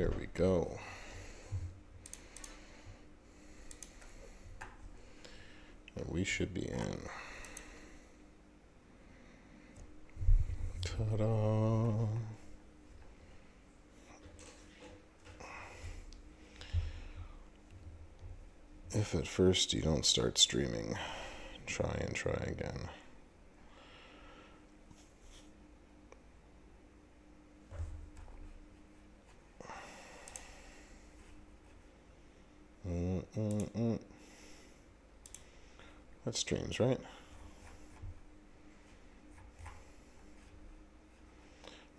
There we go. And we should be in. Ta-da! If at first you don't start streaming, try again. That streams, right?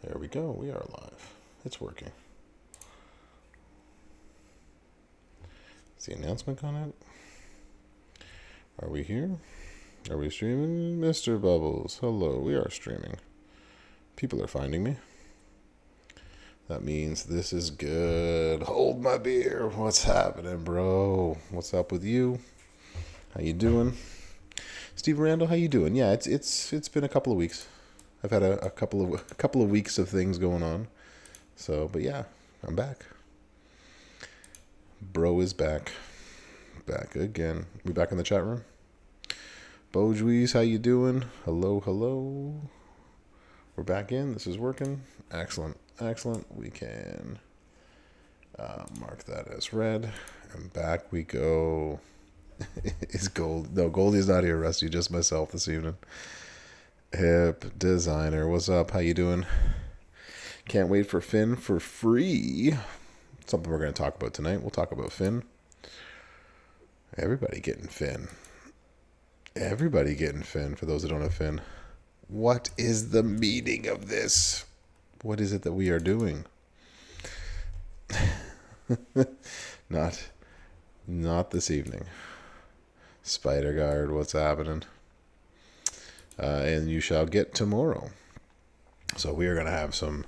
There we go. We are live. It's working. Is the announcement on it? Are we here? Are we streaming? Mr. Bubbles, hello. We are streaming. People are finding me. That means this is good. Hold my beer. What's happening, bro? What's up with you? How you doing? Steve Randall, how you doing? Yeah, it's been a couple of weeks. I've had a couple of weeks of things going on. So, but yeah, I'm back. Bro is back. Back again. We back in the chat room? Bojuiz, how you doing? Hello, hello. We're back in. This is working. Excellent. We can mark that as red. And back we go. Is Gold? No, Goldie's not here, Rusty. Just myself this evening. Hip Designer, what's up? How you doing? Can't wait for Finn for free. Something we're going to talk about tonight. We'll talk about Finn. Everybody getting Finn. Everybody getting Finn, for those that don't have Finn. What is the meaning of this? What is it that we are doing? Not this evening. Spider Guard, what's happening? And you shall get tomorrow. So we are going to have some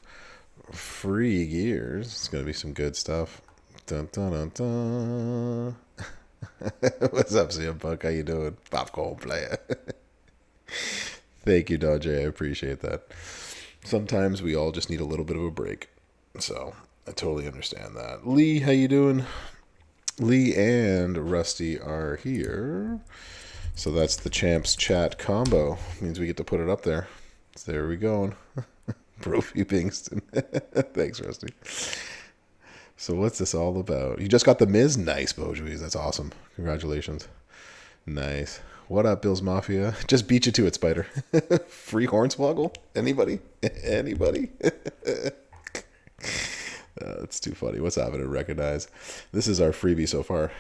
free gears. It's going to be some good stuff. Dun, dun, dun, dun. What's up, CM Punk? How you doing? Popcorn player. Thank you, Dodger. I appreciate that. Sometimes we all just need a little bit of a break. So I totally understand that. Lee, how you doing? Lee and Rusty are here. So that's the Champs Chat combo. Means we get to put it up there. So there we go. Brophy Bingston. Thanks, Rusty. So what's this all about? You just got the Miz? Nice, Bojuiz. That's awesome. Congratulations. Nice. What up, Bills Mafia? Just beat you to it, Spider. Free Hornswoggle? Anybody? Anybody? That's too funny. What's happening? Recognize. This is our freebie so far.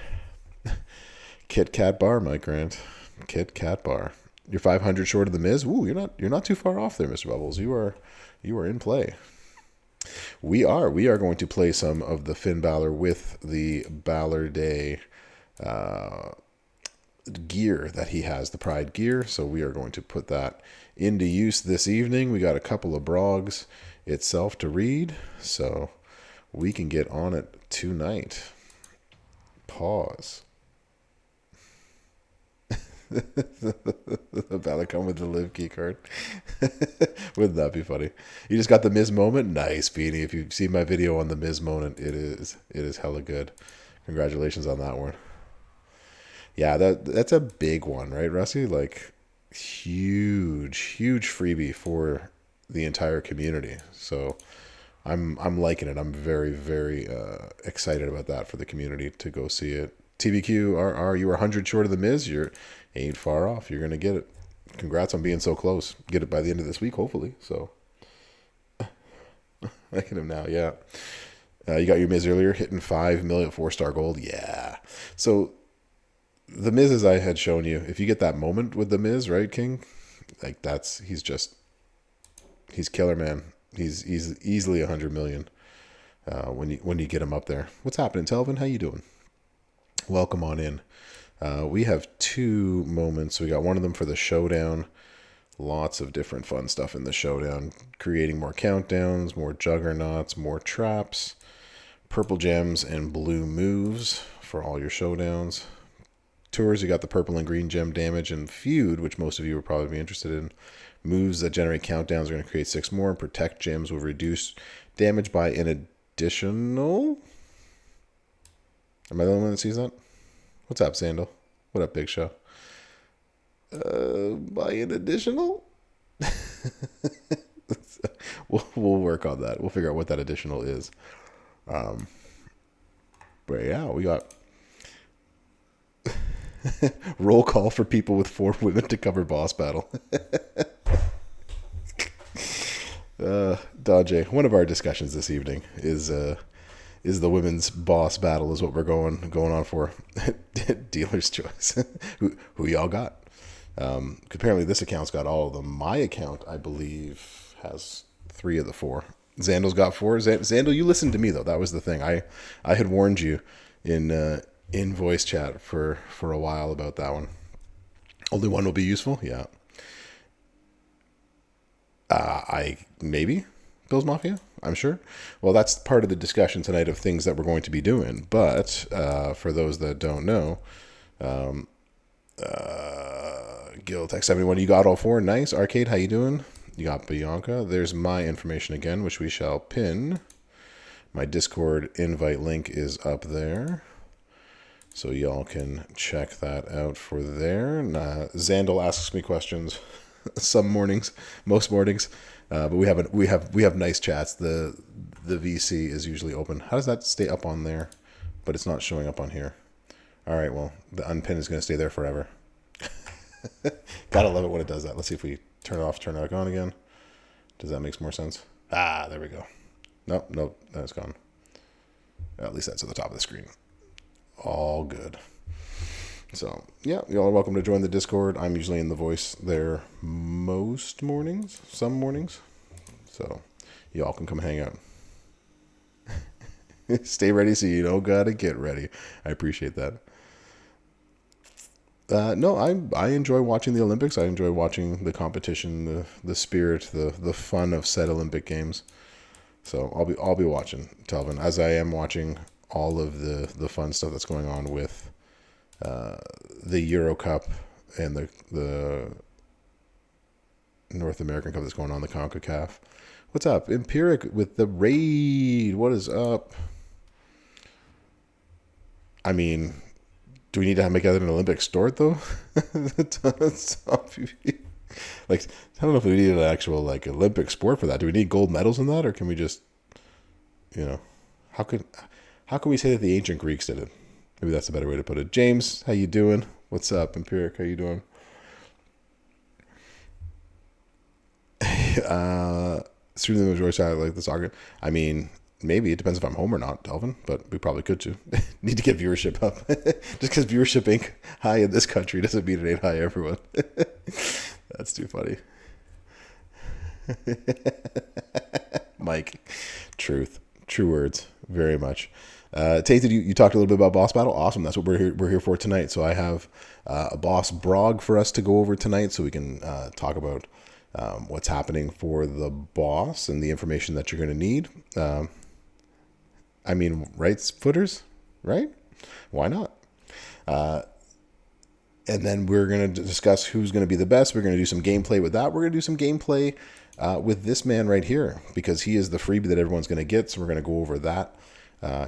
Kit Kat Bar, Mike Grant. Kit Kat Bar. You're 500 short of the Miz. Ooh, you're not too far off there, Mr. Bubbles. You are in play. We are going to play some of the Finn Balor with the Balor Day gear that he has, the Pride gear. So we are going to put that into use this evening. We got a couple of blogs itself to read, so we can get on it tonight. Pause. The Balor come with the live key card. Wouldn't that be funny? You just got the Miz moment. Nice, Beanie. If you've seen my video on the Miz moment, it is hella good. Congratulations on that one. Yeah, that's a big one, right, Rusty? Like huge freebie for the entire community. So I'm liking it. I'm very, very excited about that for the community to go see it. TBQ, RR, you were 100 short of the Miz. You ain't far off. You're going to get it. Congrats on being so close. Get it by the end of this week, hopefully. So, liking him now, yeah. You got your Miz earlier, hitting 5 million, 4-star gold. Yeah. So, the Miz, as I had shown you, if you get that moment with the Miz, right, King? Like, he's killer, man. He's easily 100 million when you get him up there. What's happening, Telvin? How you doing? Welcome on in. We have 2 moments. We got one of them for the showdown. Lots of different fun stuff in the showdown. Creating more countdowns, more juggernauts, more traps, purple gems, and blue moves for all your showdowns. Tours, you got the purple and green gem damage and feud, which most of you will probably be interested in. Moves that generate countdowns are going to create 6 more. Protect gems will reduce damage by an additional. Am I the only one that sees that? What's up, Sandal? What up, Big Show? Buy an additional? We'll work on that. We'll figure out what that additional is. But yeah, we got roll call for people with 4 women to cover boss battle. Dodge, one of our discussions this evening is the women's boss battle is what we're going on for. Dealer's choice. who y'all got? Apparently this account's got all of them. My account, I believe, has 3 of the 4. Zandal's got 4. Zandal, you listened to me though. That was the thing. I had warned you in voice chat for a while about that one. Only one will be useful. Yeah. I maybe Bill's Mafia. I'm sure. Well, that's part of the discussion tonight of things that we're going to be doing. But for those that don't know, Gil Tech 71, you got all 4. Nice. Arcade, how you doing? You got Bianca. There's my information again, which we shall pin. My Discord invite link is up there, so y'all can check that out for there. Zandal asks me questions some mornings, most mornings, but we have nice chats. The VC is usually open. How does that stay up on there, but it's not showing up on here? All right, well, the unpin is going to stay there forever. Gotta love it when it does that. Let's see if we turn it off, turn it back on again. Does that make more sense? There we go. Nope, that's gone. At least that's at the top of the screen. All good. So, yeah, y'all are welcome to join the Discord. I'm usually in the voice there most mornings, some mornings. So, y'all can come hang out. Stay ready so you don't gotta get ready. I appreciate that. No, I enjoy watching the Olympics. I enjoy watching the competition, the spirit, the fun of said Olympic Games. So I'll be watching, Telvin, as I am watching all of the fun stuff that's going on with the Euro Cup and the North American Cup that's going on, the CONCACAF. What's up? Empiric with the raid. What is up? I mean, do we need to make that an Olympic sport though? Like, I don't know if we need an actual like Olympic sport for that. Do we need gold medals in that, or can we just, how can we say that the ancient Greeks did it? Maybe that's a better way to put it. James, how you doing? What's up, Empiric? How you doing? Through the majority side, like the soccer. I mean, maybe it depends if I'm home or not, Delvin, but we probably could too. Need to get viewership up. Just because viewership ain't high in this country doesn't mean it ain't high everyone. That's too funny. Mike, true words, very much. Tate, you talked a little bit about boss battle. Awesome, that's what we're here for tonight. So I have a boss brog for us to go over tonight, so we can talk about what's happening for the boss and the information that you're going to need. I mean, rights footers, right? Why not? And then we're going to discuss who's going to be the best. We're going to do some gameplay with that. We're going to do some gameplay with this man right here, because he is the freebie that everyone's going to get. So we're going to go over that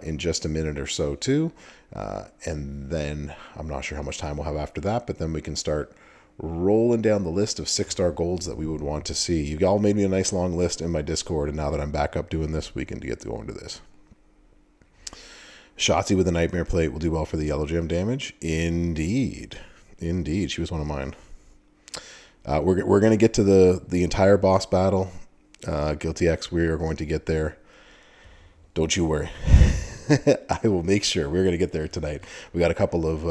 in just a minute or so too. And then I'm not sure how much time we'll have after that, but then we can start rolling down the list of 6-star golds that we would want to see. You all made me a nice long list in my Discord, and now that I'm back up doing this, we can get going to this. Shotzi with the Nightmare Plate will do well for the yellow gem damage. Indeed. She was one of mine. We're going to get to the entire boss battle. Guilty X, we are going to get there. Don't you worry. I will make sure we're going to get there tonight. We got a couple of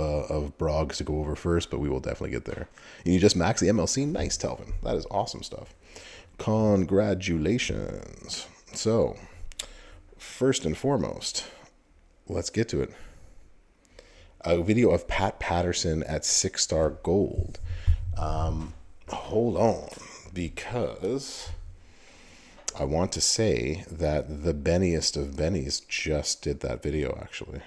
brogs to go over first, but we will definitely get there. And you just max the MLC. Nice, Telvin. That is awesome stuff. Congratulations. So, first and foremost, let's get to it. A video of Pat Patterson at 6-star gold. Hold on, because I want to say that the Benniest of Bennies just did that video, actually.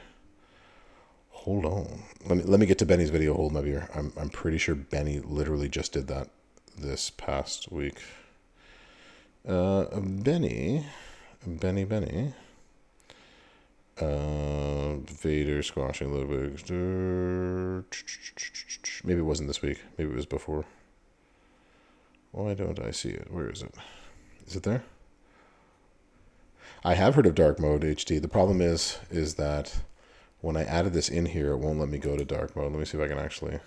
Hold on. Let me get to Benny's video. Hold my beer. I'm pretty sure Benny literally just did that this past week. Benny. Vader squashing a little bit. Maybe it wasn't this week. Maybe it was before. Why don't I see it? Where is it? Is it there? I have heard of dark mode HD. The problem is that when I added this in here, it won't let me go to dark mode. Let me see if I can actually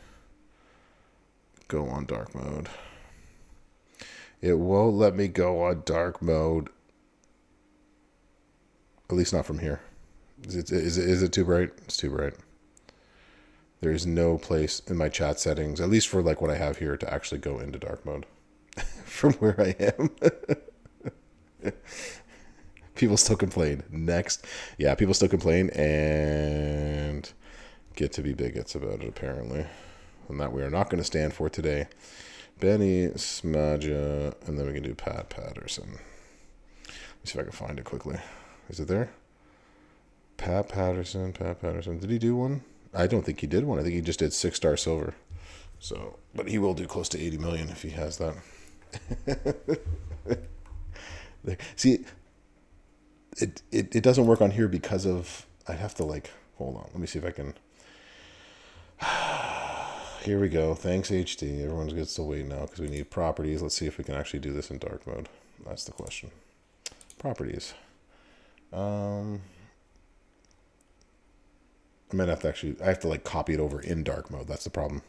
go on dark mode. It won't let me go on dark mode. At least not from here. Is it too bright? It's too bright. There is no place in my chat settings, at least for like what I have here, to actually go into dark mode from where I am. People still complain. Next. Yeah, people still complain and get to be bigots about it, apparently. And that we are not going to stand for today. Benny Smadja, and then we can do Pat Patterson. Let's see if I can find it quickly. Is it there? Pat Patterson. Did he do one? I don't think he did one. I think he just did 6-star silver. So, but he will do close to 80 million if he has that. See, it doesn't work on here because of, I have to like, hold on. Let me see if I can. Here we go. Thanks, HD. Everyone's good still waiting now because we need properties. Let's see if we can actually do this in dark mode. That's the question. Properties. I might have to actually, I have to like copy it over in dark mode. That's the problem.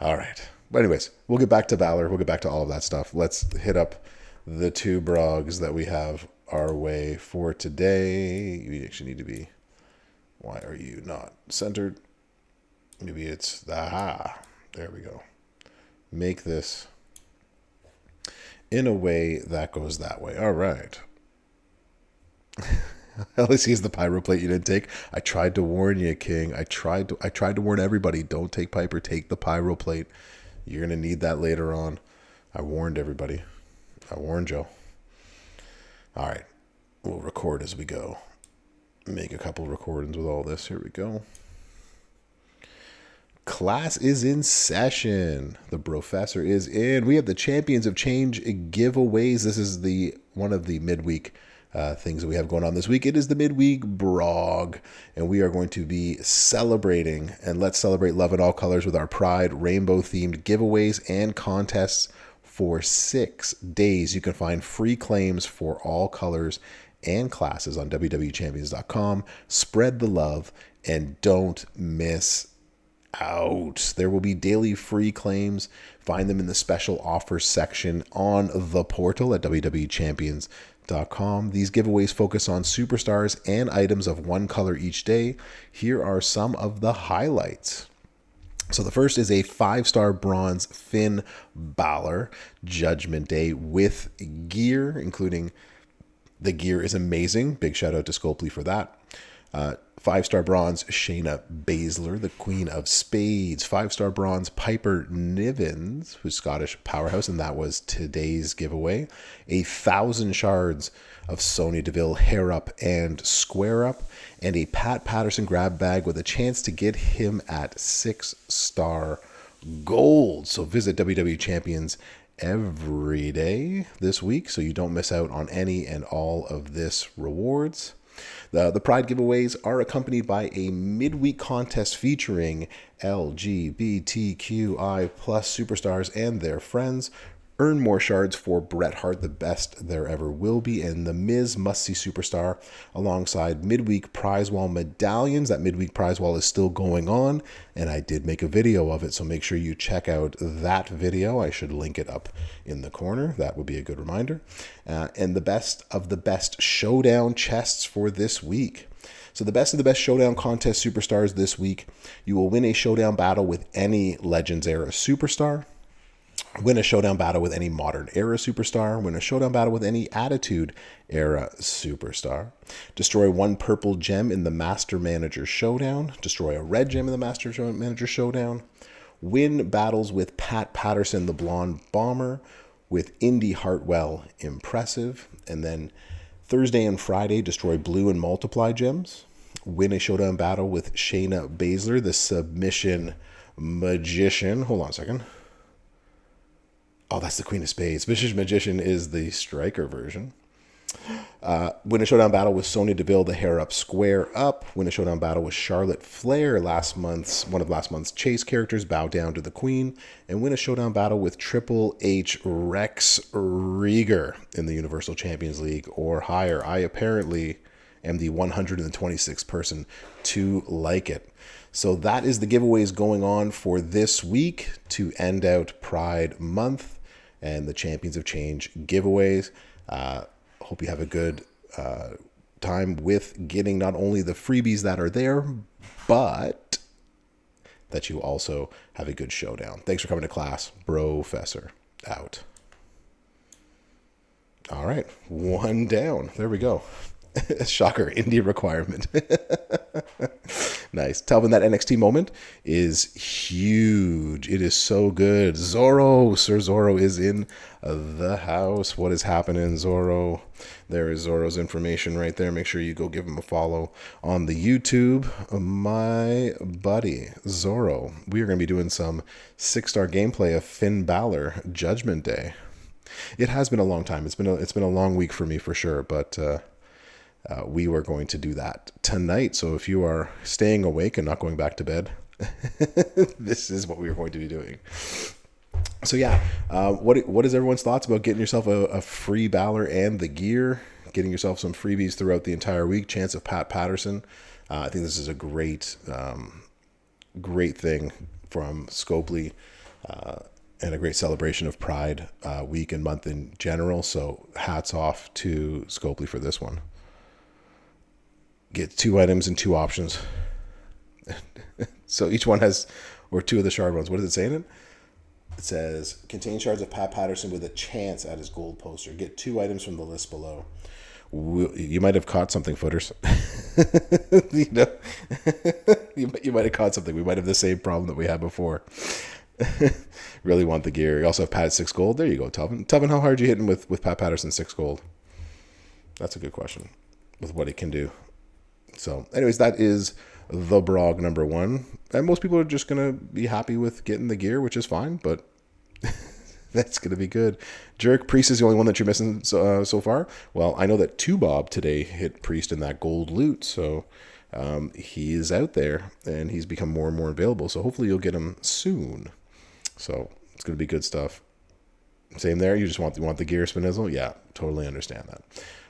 All right. But anyways, we'll get back to Balor. We'll get back to all of that stuff. Let's hit up the 2 brogs that we have our way for today. You actually need to be, why are you not centered? Maybe it's, aha, there we go. Make this in a way that goes that way. All right. At least he's the pyro plate you didn't take. I tried to warn you, King. I tried to warn everybody. Don't take Piper. Take the pyro plate. You're gonna need that later on. I warned everybody. I warned Joe. All right. We'll record as we go. Make a couple recordings with all this. Here we go. Class is in session. The professor is in. We have the Champions of Change giveaways. This is one of the midweek things that we have going on this week. It is the midweek brog, and we are going to be celebrating, and let's celebrate love in all colors with our Pride rainbow themed giveaways and contests for 6 days. You can find free claims for all colors and classes on www.champions.com. Spread the love and don't miss out. There will be daily free claims. Find them in the special offers section on the portal at www.champions.com. These giveaways focus on superstars and items of one color each day. Here are some of the highlights. So the first is a 5-star bronze Finn Balor Judgment Day with gear, including the gear is amazing. Big shout out to Scopely for that. 5-star bronze Shayna Baszler, the Queen of Spades. 5-star bronze Piper Nivens, who's Scottish powerhouse, and that was today's giveaway. 1,000 shards of Sonya Deville Hair Up and Square Up, and a Pat Patterson grab bag with a chance to get him at 6-star gold. So visit WWE Champions every day this week so you don't miss out on any and all of this rewards. The Pride giveaways are accompanied by a midweek contest featuring LGBTQI plus superstars and their friends. Earn more shards for Bret Hart, the best there ever will be, and the Miz must-see superstar, alongside midweek prize wall medallions. That midweek prize wall is still going on, and I did make a video of it, so make sure you check out that video. I should link it up in the corner. That would be a good reminder. And the best of the best showdown chests for this week. So the best of the best showdown contest superstars this week. You will win a showdown battle with any Legends era superstar. Win a showdown battle with any Modern Era superstar. Win a showdown battle with any Attitude Era superstar. Destroy 1 purple gem in the Master Manager Showdown. Destroy a red gem in the Master Manager Showdown. Win battles with Pat Patterson, the Blonde Bomber. With Indy Hartwell, Impressive. And then Thursday and Friday, destroy blue and multiply gems. Win a showdown battle with Shayna Baszler, the Submission Magician. Hold on a second. Oh, that's the Queen of Spades. Vicious Magician is the striker version. Win a showdown battle with Sonya Deville, the hair up, square up. Win a showdown battle with Charlotte Flair, one of last month's Chase characters, bow down to the Queen. And win a showdown battle with Triple H Rex Rieger in the Universal Champions League or higher. I apparently am the 126th person to like it. So that is the giveaways going on for this week to end out Pride Month and the Champions of Change giveaways. Hope you have a good time with getting not only the freebies that are there, but that you also have a good showdown. Thanks for coming to class. Brofessor out. All right, one down. There we go. Shocker, indie requirement. Nice. Telvin, that NXT moment is huge. It is so good. Zorro, Sir Zorro is in the house. What is happening, Zorro? There is Zorro's information right there. Make sure you go give him a follow on the YouTube. My buddy, Zorro. We are going to be doing some 6-star gameplay of Finn Balor Judgment Day. It has been a long time. It's been a long week for me for sure, but we were going to do that tonight. So if you are staying awake and not going back to bed, this is what we are going to be doing. So yeah, what is everyone's thoughts about getting yourself a free Balor and the gear, getting yourself some freebies throughout the entire week? Chance of Pat Patterson. I think this is a great thing from Scopely, and a great celebration of Pride week and month in general. So hats off to Scopely for this one. Get 2 items and 2 options. So each one has, or 2 of the shard ones. What does it say in it? It says, contain shards of Pat Patterson with a chance at his gold poster. Get 2 items from the list below. You might have caught something, footers. You know, you might have caught something. We might have the same problem that we had before. Really want the gear. You also have Pat 6 gold. There you go, Telvin. Telvin, how hard are you hitting with Pat Patterson 6 gold? That's a good question. With what he can do. So, anyways, that is the Brog number 1. And most people are just going to be happy with getting the gear, which is fine, but that's going to be good. Jerk, Priest is the only one that you're missing so far. Well, I know that 2Bob today hit Priest in that gold loot, so he is out there, and he's become more and more available, so hopefully you'll get him soon. So, it's going to be good stuff. Same there, you just want the gear, Spinizzle? Yeah, totally understand that.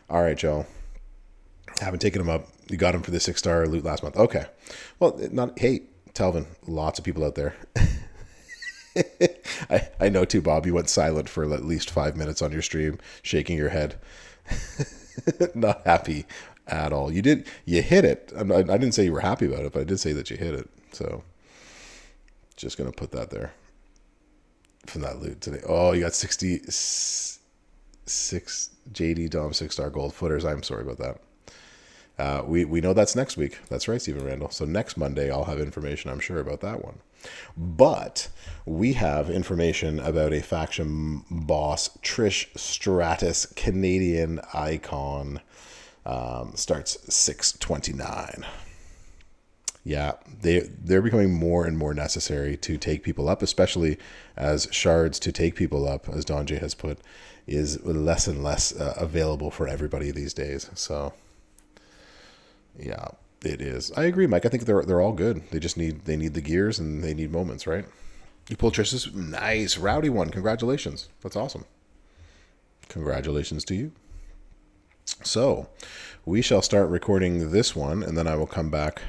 All right, Joe. Haven't taken him up. You got him for the 6-star loot last month. Okay. Well, hey, Telvin, lots of people out there. I know too, Bob. You went silent for at least 5 minutes on your stream, shaking your head. Not happy at all. You hit it. I didn't say you were happy about it, but I did say that you hit it. So just going to put that there from that loot today. Oh, you got 66 JD Dom 6-star gold footers. I'm sorry about that. We know that's next week. That's right, Stephen Randall. So next Monday, I'll have information, I'm sure, about that one. But we have information about a faction boss, Trish Stratus, Canadian icon, starts 6/29. Yeah, they're becoming more and more necessary to take people up, especially as shards to take people up, as Don J has put, is less and less available for everybody these days. So yeah, it is. I agree, Mike. I think they're all good. They need the gears and they need moments, right? You pulled Trish's nice rowdy one. Congratulations. That's awesome. Congratulations to you. So we shall start recording this one, and then I will come back.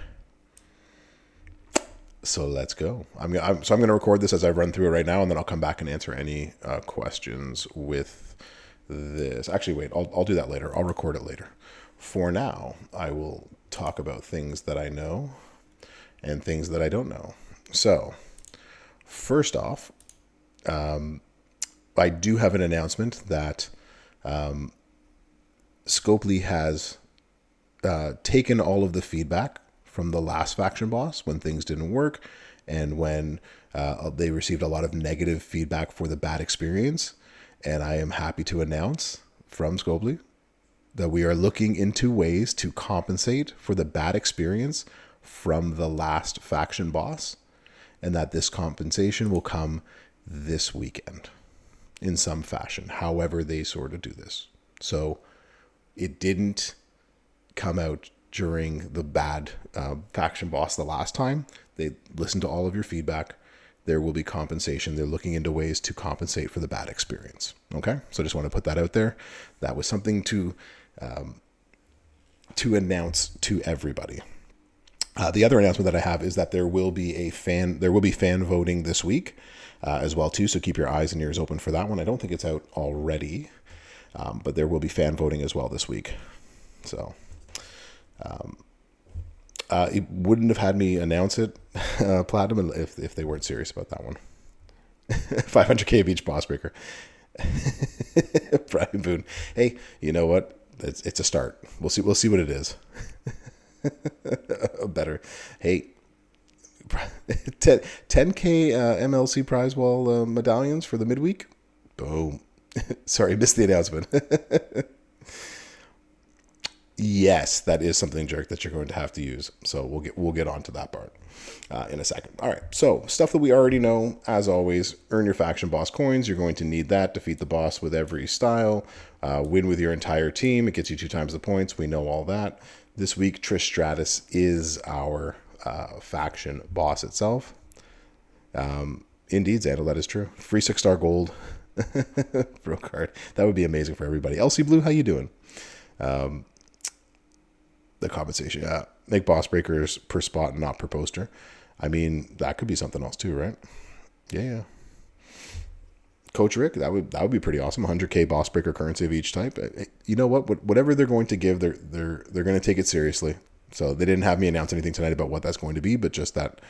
So let's go. I'm going to record this as I run through it right now, and then I'll come back and answer any questions with this. Actually, wait. I'll do that later. I'll record it later. For now, I will talk about things that I know and things that I don't know. So, first off, I do have an announcement that Scopely has taken all of the feedback from the last faction boss when things didn't work and when they received a lot of negative feedback for the bad experience. And I am happy to announce from Scopely that we are looking into ways to compensate for the bad experience from the last faction boss, and that this compensation will come this weekend. in some fashion, however they sort of do this. So it didn't come out during the bad faction boss the last time. They listened to all of your feedback. There will be compensation. They're looking into ways to compensate for the bad experience. Okay, so I just want to put that out there. That was something to announce to everybody. The other announcement that I have is that there will be fan voting this week as well too. So keep your eyes and ears open for that one. I don't think it's out already, but there will be fan voting as well this week. So it wouldn't have had me announce it, Platinum, if they weren't serious about that one. 500k of each boss breaker. Brian Boone. Hey, you know what? It's a start. We'll see what it is. Better. Hey, 10k MLC prize wall medallions for the midweek. Boom. Sorry, missed the announcement. Yes, that is something, Jerk, that you're going to have to use. So we'll get on to that part in a second. All right. So stuff that we already know, as always, earn your faction boss coins. You're going to need that. Defeat the boss with every style. Win with your entire team. It gets you 2 times the points. We know all that. This week, Trish Stratus is our faction boss itself. Indeed, Xandal, that is true. Free 6-star gold. Bro card. That would be amazing for everybody. LC Blue, how you doing? The compensation. Make boss breakers per spot and not per poster. I mean, that could be something else too, right? Yeah. Coach Rick, that would be pretty awesome. 100k boss breaker currency of each type. You know what? Whatever they're going to give, they're going to take it seriously. So they didn't have me announce anything tonight about what that's going to be, but just that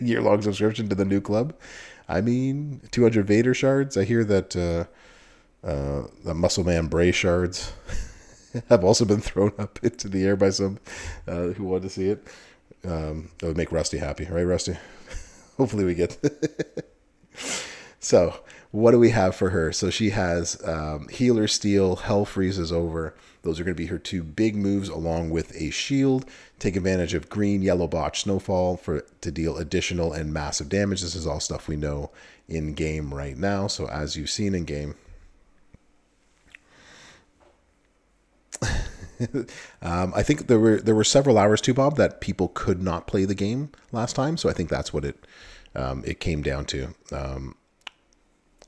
year-long subscription to the new club. I mean, 200 Vader shards. I hear that the Muscle Man Bray shards have also been thrown up into the air by some who want to see it. That would make Rusty happy, right, Rusty? Hopefully we get. So, what do we have for her? So she has Healer Steel, Hell Freezes Over. Those are going to be her 2 big moves along with a shield. Take advantage of green, yellow botch, snowfall to deal additional and massive damage. This is all stuff we know in game right now. So as you've seen in game, I think there were several hours too, Bob, that people could not play the game last time. So I think that's what it came down to.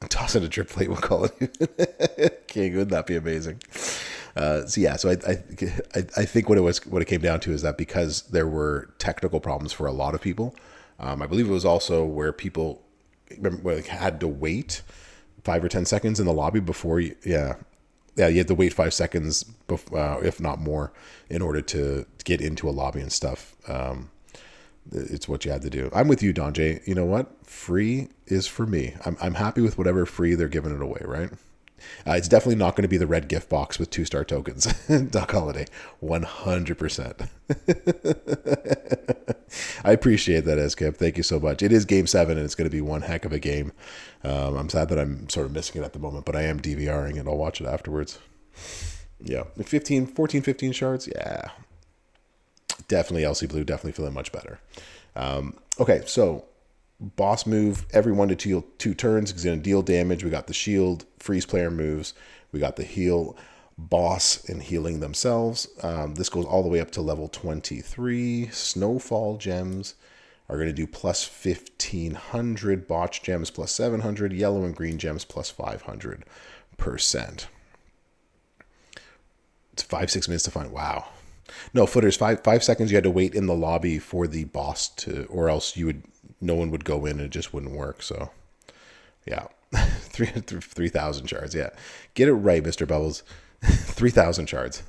Toss in a drip plate, we'll call it. King, wouldn't that be amazing? So I think what it came down to is that because there were technical problems for a lot of people, I believe it was also where people had to wait 5 or 10 seconds in the lobby before you had to wait 5 seconds, if not more, in order to get into a lobby and stuff. It's what you had to do. I'm with you, Don J. You know what? Free is for me. I'm happy with whatever free they're giving it away, right? It's definitely not going to be the red gift box with 2-star tokens. Doc Holiday, 100%. I appreciate that, Skip. Thank you so much. It is Game 7, and it's going to be one heck of a game. I'm sad that I'm sort of missing it at the moment, but I am DVRing it. I'll watch it afterwards. Yeah, 14, 15 shards. Yeah, definitely LC Blue. Definitely feeling much better. Okay, so boss move every 1 to 2 turns is going to deal damage. We got the shield, freeze player moves. We got the heal boss and healing themselves. This goes all the way up to level 23. Snowfall gems are going to do plus 1,500. Botch gems plus 700. Yellow and green gems plus 500%. It's 5-6 minutes to find. Wow. No, footers, 5 seconds you had to wait in the lobby for the boss or else no one would go in and it just wouldn't work. So yeah, 3,000 shards. Yeah. Get it right, Mr. Bubbles. 3,000 shards.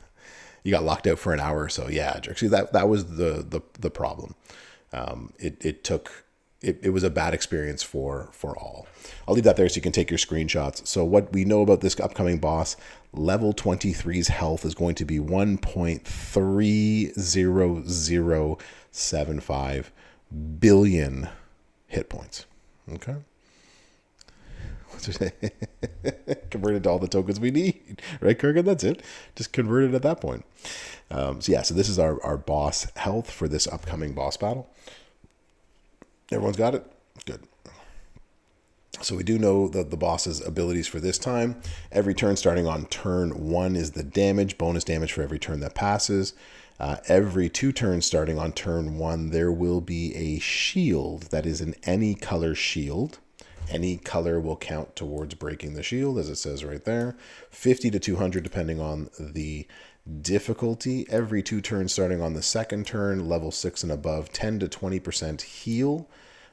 You got locked out for an hour or so. Yeah, Jerk. See, that was the problem. It was a bad experience for all. I'll leave that there so you can take your screenshots. So what we know about this upcoming boss, level 23's health is going to be 1.30075 billion hit points. Okay. Converted to all the tokens we need, right, Kurgan? That's it. Just convert it at that point. So this is our boss health for this upcoming boss battle. Everyone's got it? Good. So we do know that the boss's abilities for this time. Every turn starting on turn 1 is the damage, bonus damage for every turn that passes. Every 2 turns starting on turn 1, there will be a shield that is an any color shield. Any color will count towards breaking the shield, as it says right there. 50 to 200 depending on the difficulty. Every 2 turns starting on the second turn, level 6 and above, 10 to 20% heal.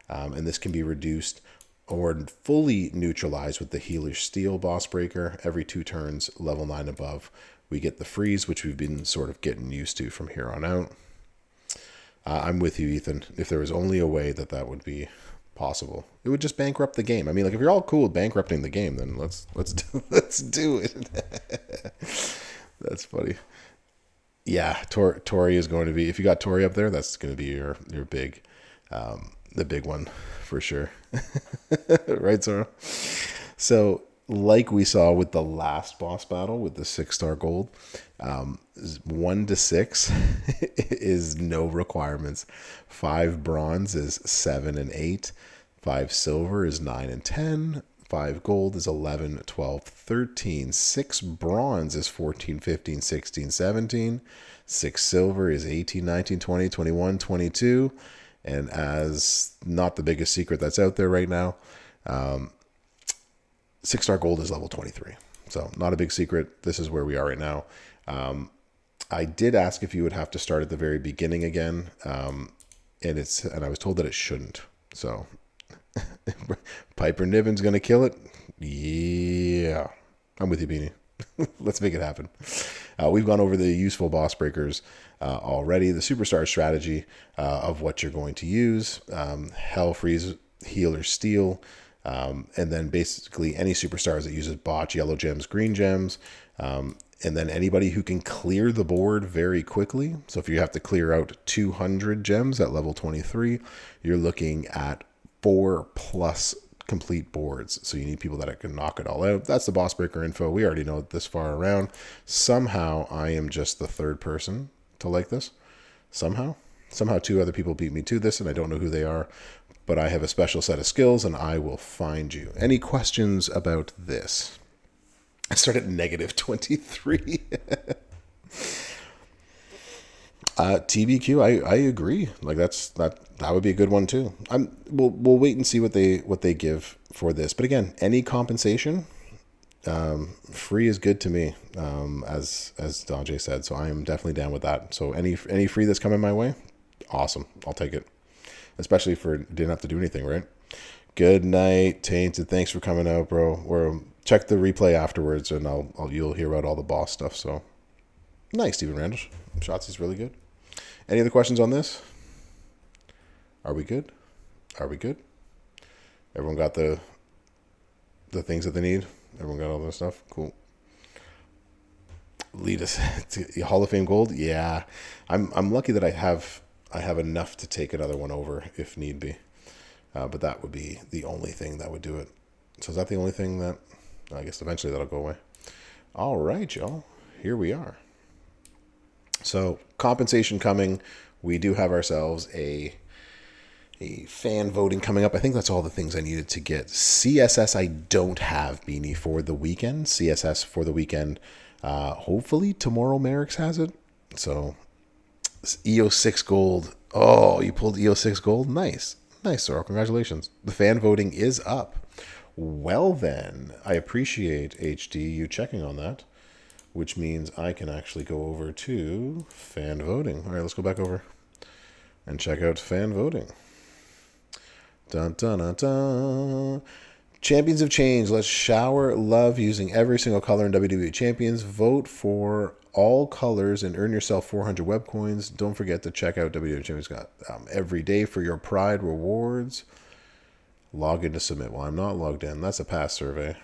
And this can be reduced or fully neutralized with the Healer's Steel boss breaker. Every 2 turns, level 9 above, we get the freeze, which we've been sort of getting used to from here on out. I'm with you, Ethan. If there was only a way that that would be possible, it would just bankrupt the game. I mean, like, if you're all cool with bankrupting the game, then let's do it. That's funny. Yeah, Tori is going to be. If you got Tori up there, that's going to be your big, the big one for sure. Right, Zora? So, like we saw with the last boss battle with the 6-star gold, 1 to 6 is no requirements. 5 bronze is 7 and 8. 5 silver is 9 and 10. 5 gold is 11, 12, 13. 6 bronze is 14, 15, 16, 17. 6 silver is 18, 19, 20, 21, 22. And as not the biggest secret that's out there right now, 6-star gold is level 23. So not a big secret. This is where we are right now. I did ask if you would have to start at the very beginning again. And I was told that it shouldn't. So Piper Niven's going to kill it. Yeah. I'm with you, Beanie. Let's make it happen. We've gone over the useful boss breakers already. The superstar strategy of what you're going to use. Hell Freeze, Healer's Steel. And then basically any superstars that uses botch, yellow gems, green gems. And then anybody who can clear the board very quickly. So if you have to clear out 200 gems at level 23, you're looking at 4+ complete boards. So you need people that can knock it all out. That's the boss breaker info. We already know it this far around. Somehow I am just the third person to like this. Somehow 2 other people beat me to this, and I don't know who they are. But I have a special set of skills, and I will find you. Any questions about this? I start at negative 23. TBQ, I agree. Like that would be a good one too. We'll wait and see what they give for this. But again, any compensation, free is good to me. As Dajay said, so I am definitely down with that. So any free that's coming my way, awesome. I'll take it. Especially for didn't have to do anything, right? Good night, Tainted. Thanks for coming out, bro. Check the replay afterwards, and you'll hear about all the boss stuff. So nice, Steven Randall. Shotzi's really good. Any other questions on this? Are we good? Everyone got the things that they need. Everyone got all this stuff. Cool. Lead us to Hall of Fame gold. Yeah, I'm lucky that I have enough to take another one over if need be. But that would be the only thing that would do it. So is that the only thing that... I guess eventually that'll go away. All right, y'all. Here we are. So compensation coming. We do have ourselves a fan voting coming up. I think that's all the things I needed to get. CSS I don't have, Beanie, for the weekend. CSS for the weekend. Hopefully tomorrow Merrick's has it. So EO6 gold. Oh, you pulled EO6 gold? Nice, Sorrel. Congratulations. The fan voting is up. Well then, I appreciate HD you checking on that, which means I can actually go over to fan voting. All right, let's go back over and check out fan voting. Dun, dun, dun, dun. Champions have changed. Let's shower love using every single color in WWE Champions. Vote for all colors and earn yourself 400 web coins. Don't forget to check out WWE Champions got every day for your Pride rewards. Log in to submit. Well, I'm not logged in. That's a past survey.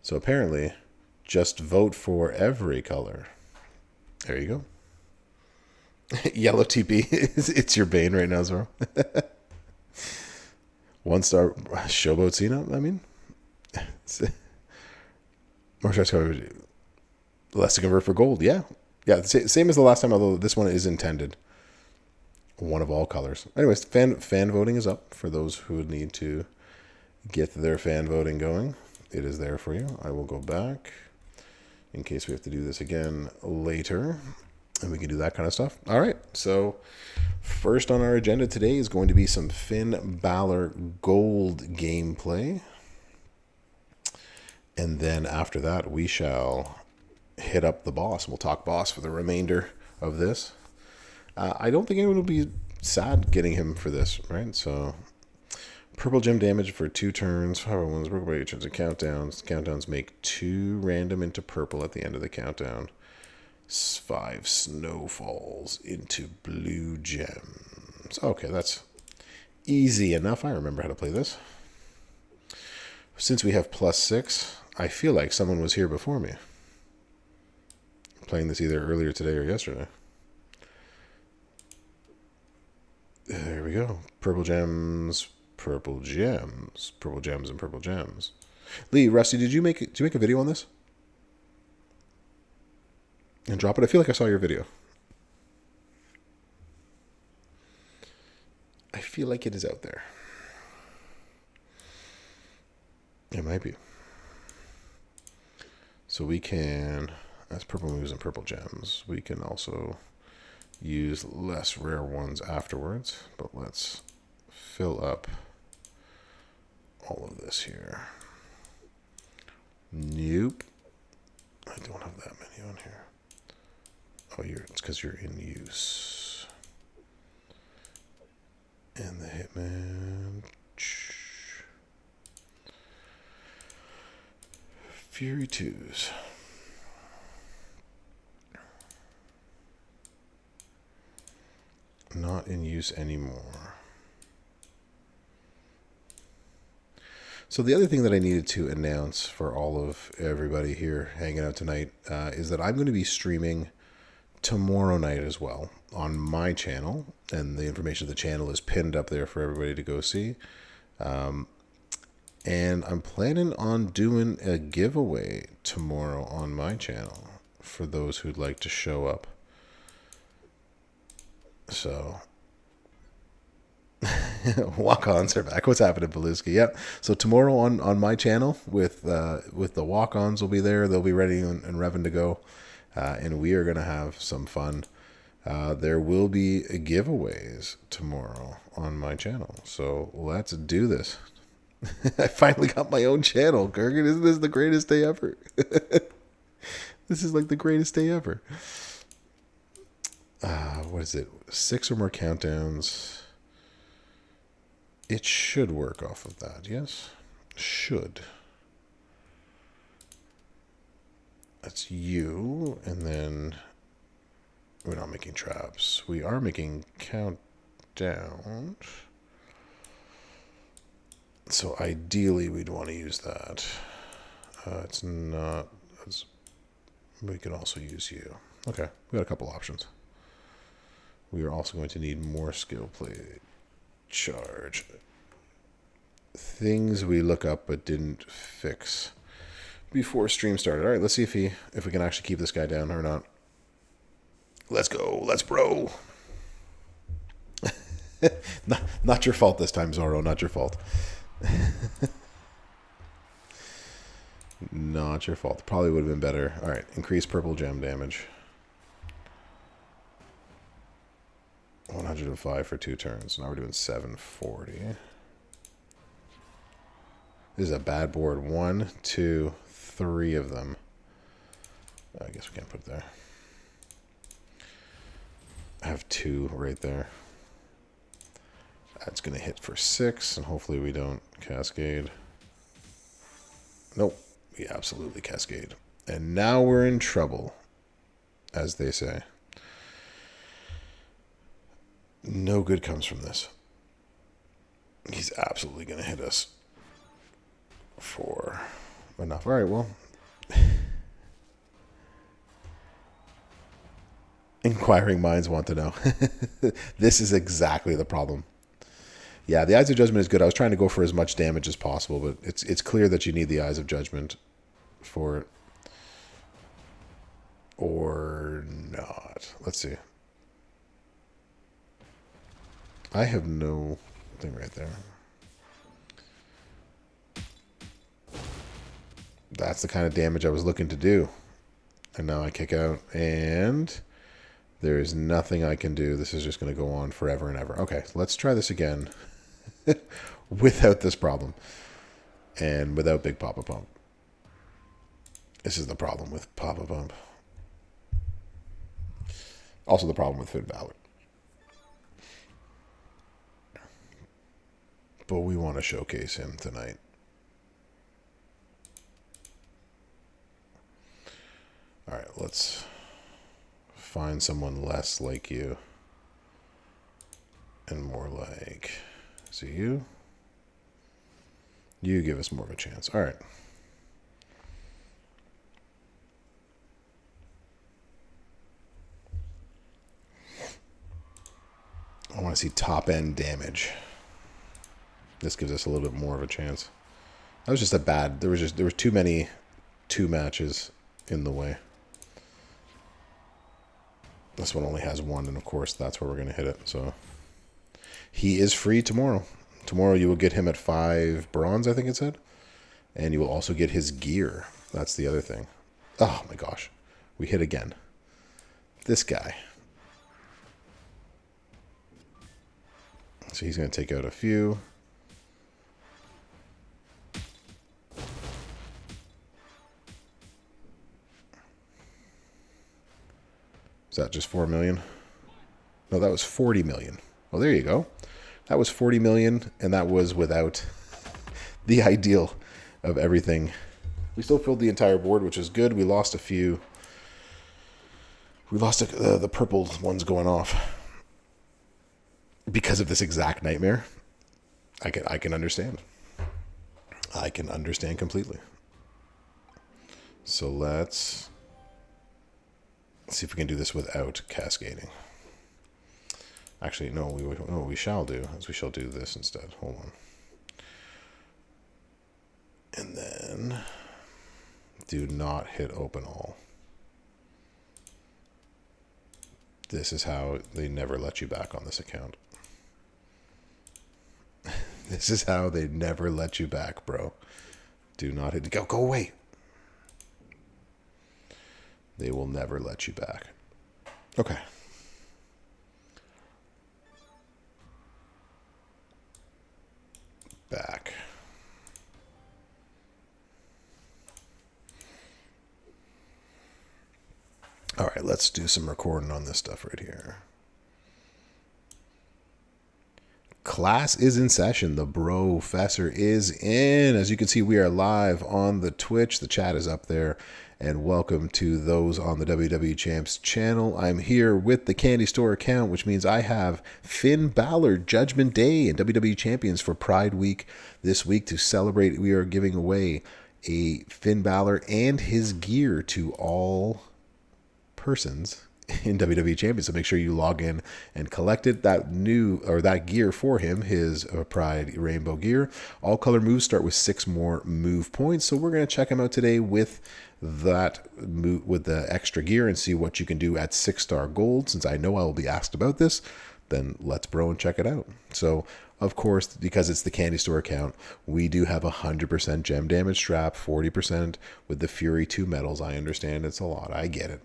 So apparently, just vote for every color. There you go. Yellow TP. It's your bane right now, Zoro. 1-star Showboat Cena, I mean. Less to convert for gold. Yeah. Same as the last time, although this one is intended. One of all colors. Anyways, fan voting is up for those who would need to get their fan voting going. It is there for you. I will go back in case we have to do this again later, and we can do that kind of stuff. All right, so first on our agenda today is going to be some Finn Balor Gold gameplay. And then after that, we shall hit up the boss. We'll talk boss for the remainder of this. I don't think anyone will be sad getting him for this, right? So, purple gem damage for 2 turns. However, one's broken by 8 turns of countdowns. Countdowns make 2 random into purple at the end of the countdown. 5 snowfalls into blue gems. Okay, that's easy enough. I remember how to play this. Since we have +6, I feel like someone was here before me. Playing this either earlier today or yesterday. There we go. Purple gems, purple gems, purple gems, and purple gems. Lee, Rusty, did you make a video on this? And drop it. I feel like I saw your video. I feel like it is out there. It might be. So we can, as purple moves and purple gems, we can also use less rare ones afterwards. But let's fill up all of this here. Nope. I don't have that many on here. Oh, it's because you're in use. And the Hitman. Fury 2s. Not in use anymore. So the other thing that I needed to announce for all of everybody here hanging out tonight is that I'm going to be streaming tomorrow night as well on my channel, and the information of the channel is pinned up there for everybody to go see. And I'm planning on doing a giveaway tomorrow on my channel for those who'd like to show up. So, walk-ons are back. What's happening, Beluski? Yep. So tomorrow on my channel with the walk-ons will be there. They'll be ready and revving to go, and we are gonna have some fun. There will be giveaways tomorrow on my channel. So let's do this. I finally got my own channel, Kurgan. Isn't this the greatest day ever? This is like the greatest day ever. What is it? 6 or more countdowns. It should work off of that, yes? Should. That's you, and then we're not making traps. We are making countdowns. So ideally, we'd want to use that. It's not. We can also use you. Okay, we got a couple options. We are also going to need more skill play. Charge. Things we look up but didn't fix before stream started. All right, let's see if we can actually keep this guy down or not. Let's go. Let's bro. Not your fault this time, Zorro. Not your fault. Not your fault. Probably would have been better. All right, increase purple gem damage. 105 for 2 turns. Now we're doing 740. This is a bad board. 1, 2, 3 of them. I guess we can't put it there. I have 2 right there. That's going to hit for 6, and hopefully we don't cascade. Nope, we absolutely cascade. And now we're in trouble, as they say. No good comes from this. He's absolutely going to hit us for enough. All right, well. Inquiring minds want to know. This is exactly the problem. Yeah, the Eyes of Judgment is good. I was trying to go for as much damage as possible, but it's clear that you need the Eyes of Judgment for it. Or not. Let's see. I have no thing right there. That's the kind of damage I was looking to do. And now I kick out, and there is nothing I can do. This is just going to go on forever and ever. Okay, so let's try this again without this problem and without Big Papa Pump. This is the problem with Papa Pump. Also the problem with Finn Balor. But we want to showcase him tonight. All right, let's find someone less like you and more like, is it you? You give us more of a chance. All right. I want to see top end damage. This gives us a little bit more of a chance. That was just a bad, there was too many 2 matches in the way. This one only has 1, and of course that's where we're going to hit it. So he is free tomorrow. Tomorrow you will get him at 5 bronze, I think it said. And you will also get his gear. That's the other thing. Oh my gosh. We hit again. This guy. So he's going to take out a few. Is that just 4 million? No, that was 40 million. Well, there you go. That was 40 million, and that was without the ideal of everything. We still filled the entire board, which is good. We lost a few. We lost the purple ones going off because of this exact nightmare. I can understand. I can understand completely. So let's see if we can do this without cascading. Actually, no, we shall do this instead. Hold on. And then do not hit open all. This is how they never let you back on this account. This is how they never let you back, bro. Do not hit, go away. They will never let you back. Okay. Back. All right, let's do some recording on this stuff right here. Class is in session. The Brofessor is in. As you can see, we are live on the Twitch. The chat is up there. And welcome to those on the WWE Champs channel. I'm here with the Candy Store account, which means I have Finn Balor Judgment Day and WWE Champions for Pride Week this week to celebrate. We are giving away a Finn Balor and his gear to all persons in WWE Champions. So make sure you log in and collect it. That gear for him, his Pride Rainbow gear. All color moves start with 6 more move points. So we're going to check him out today with the extra gear and see what you can do at 6-star gold. Since I know I will be asked about this, then let's bro and check it out. So of course, because it's the Candy Store account, we do have 100% gem damage strap, 40% with the Fury 2 medals. I understand it's a lot. I get it.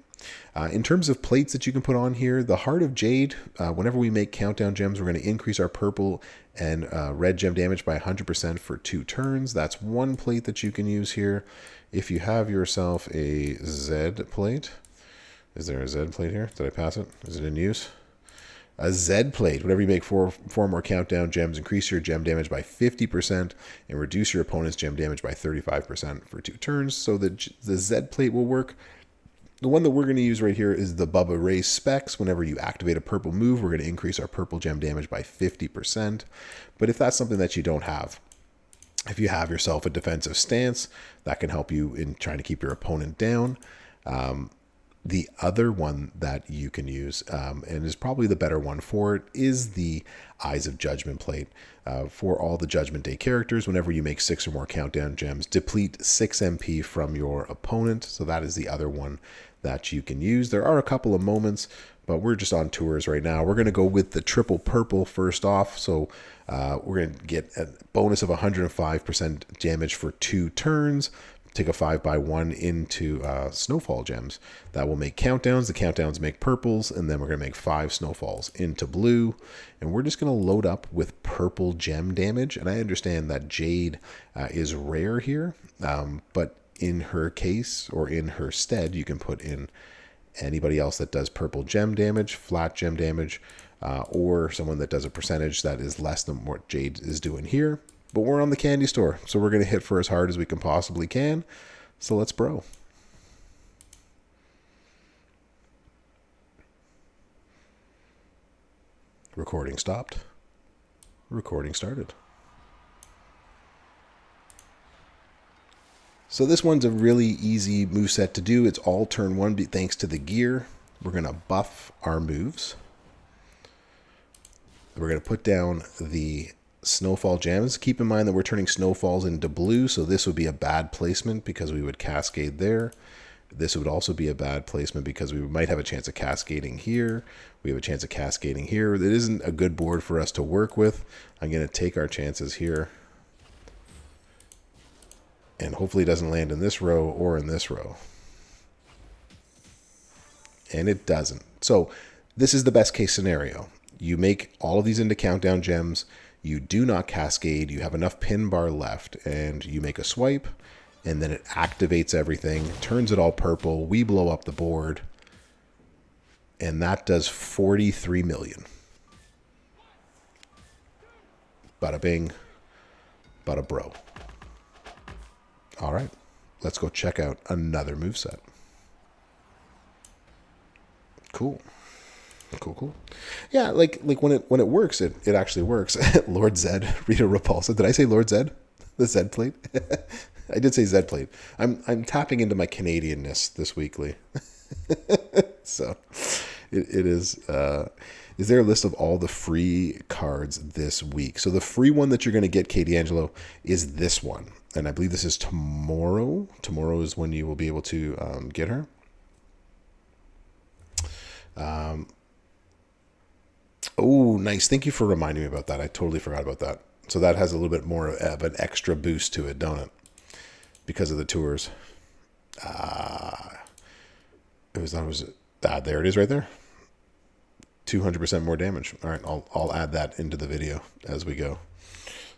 In terms of plates that you can put on here, the Heart of Jade, whenever we make countdown gems, we're going to increase our purple and red gem damage by 100% for 2 turns. That's one plate that you can use here. If you have yourself a Z plate, is there a Z plate here? Did I pass it? Is it in use? A Z plate. Whenever you make four more countdown gems, increase your gem damage by 50% and reduce your opponent's gem damage by 35% for 2 turns. So the Z plate will work. The one that we're going to use right here is the Bubba Ray Specs. Whenever you activate a purple move, we're going to increase our purple gem damage by 50%. But if that's something that you don't have, if you have yourself a defensive stance, that can help you in trying to keep your opponent down. The other one that you can use, and is probably the better one for it, is the Eyes of Judgment plate. For all the Judgment Day characters, whenever you make 6 or more countdown gems, deplete 6 MP from your opponent. So that is the other one that you can use. There are a couple of moments, but we're just on tours right now. We're going to go with the triple purple first off. So we're going to get a bonus of 105% damage for 2 turns, take a 5x1 into snowfall gems. That will make countdowns. The countdowns make purples, and then we're going to make 5 snowfalls into blue. And we're just going to load up with purple gem damage. And I understand that Jade is rare here, but in her case, or in her stead, you can put in anybody else that does purple gem damage, flat gem damage, or someone that does a percentage that is less than what Jade is doing here. But we're on the candy store, so we're going to hit for as hard as we can possibly can. So let's bro. Recording stopped. Recording started. So this one's a really easy moveset to do. It's all turn 1 thanks to the gear. We're going to buff our moves. We're going to put down the snowfall gems. Keep in mind that we're turning snowfalls into blue, so this would be a bad placement because we would cascade there. This would also be a bad placement because we might have a chance of cascading here. We have a chance of cascading here. It isn't a good board for us to work with. I'm going to take our chances here. And hopefully it doesn't land in this row or in this row. And it doesn't. So this is the best case scenario. You make all of these into countdown gems. You do not cascade. You have enough pin bar left. And you make a swipe. And then it activates everything. Turns it all purple. We blow up the board. And that does 43 million. Bada bing. Bada bro. All right, let's go check out another moveset. Cool. Cool. Yeah, like when it works, it actually works. Lord Zed, Rita Repulsa. Did I say Lord Zed? The Zed plate? I did say Zed plate. I'm tapping into my Canadianness this weekly. So it is. Is there a list of all the free cards this week? So the free one that you're going to get, Katie Angelo, is this one. And I believe this is tomorrow. Tomorrow is when you will be able to get her. Oh, nice. Thank you for reminding me about that. I totally forgot about that. So that has a little bit more of an extra boost to it, don't it? Because of the tours. There it is right there. 200% more damage. All right, I'll add that into the video as we go.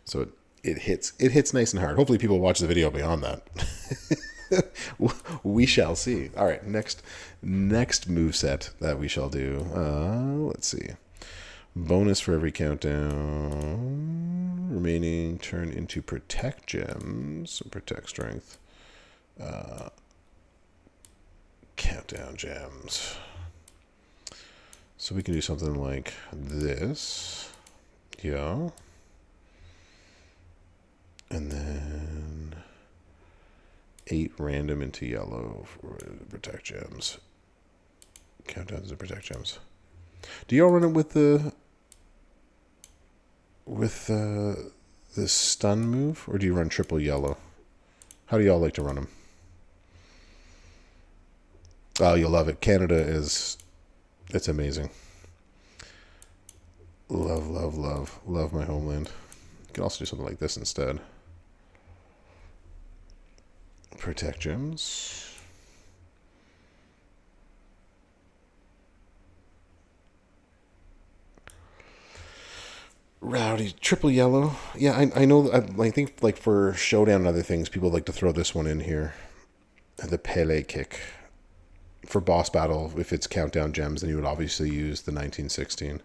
So it hits nice and hard. Hopefully people watch the video beyond that. We shall see. All right, next moveset that we shall do. Let's see. Bonus for every countdown. Remaining turn into protect gems. Protect strength. Countdown gems. So we can do something like this. Yeah. And then 8 random into yellow for protect gems. Countdowns to protect gems. Do y'all run it with the stun move, or do you run triple yellow? How do y'all like to run them? Oh, you'll love it. Canada it's amazing. Love my homeland. You can also do something like this instead. Protect gems. Rowdy, triple yellow. Yeah, I know. I think like for showdown and other things, people like to throw this one in here. The Pele kick. For boss battle, if it's countdown gems, then you would obviously use the 1916.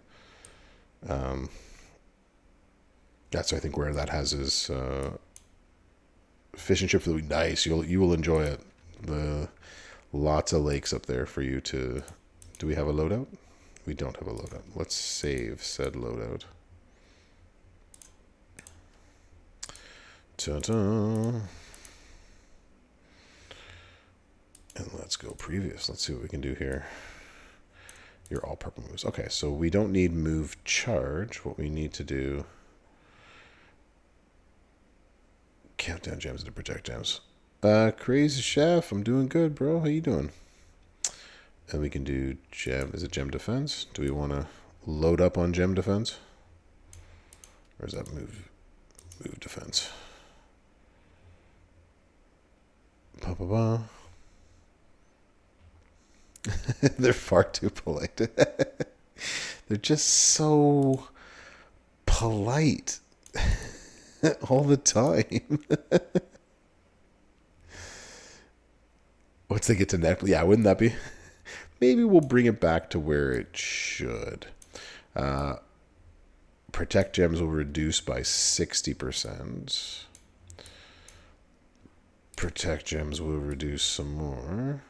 That's I think where that has his fish and chips. Nice, you will enjoy it. Lots of lakes up there for you to. Do we have a loadout? We don't have a loadout. Let's save said loadout. Ta-da. And let's go previous. Let's see what we can do here. You're all purple moves. Okay, so we don't need move charge. What we need to do... Countdown gems to protect gems. Crazy Chef, I'm doing good, bro. How you doing? And we can do gem. Is it gem defense? Do we want to load up on gem defense? Or is that move defense? Ba, ba, ba. They're far too polite. They're just so polite all the time. Once they get to neck, yeah, wouldn't that be? Maybe we'll bring it back to where it should. Protect gems will reduce by 60%. Protect gems will reduce some more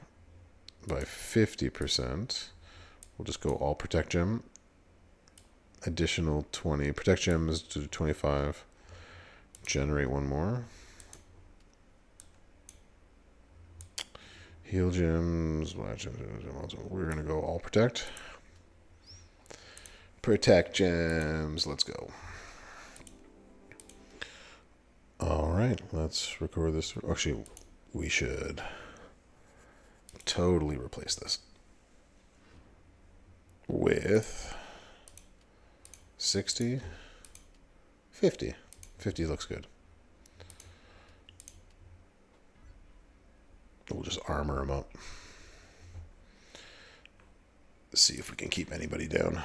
by 50%. We'll just go all protect gem. Additional 20. Protect gems to 25. Generate one more. Heal gems. We're going to go all protect. Protect gems. Let's go. All right. Let's record this. Actually, we should totally replace this with 60, 50. 50 looks good. We'll just armor them up. See if we can keep anybody down.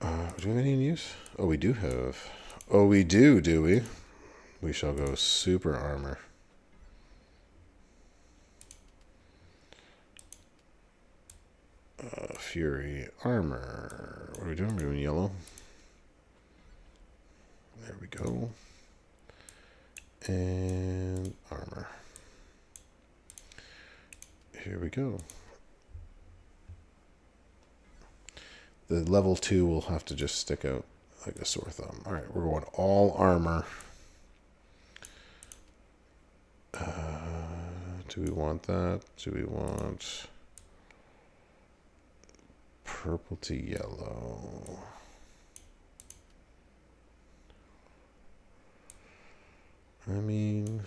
Do we have any news? Oh, we do have. Oh, we do we? We shall go super armor. Fury armor. What are we doing? We're doing yellow. There we go. And armor. Here we go. The level 2 will have to just stick out like a sore thumb. All right, we're going all armor. Do we want that? Do we want purple to yellow? I mean,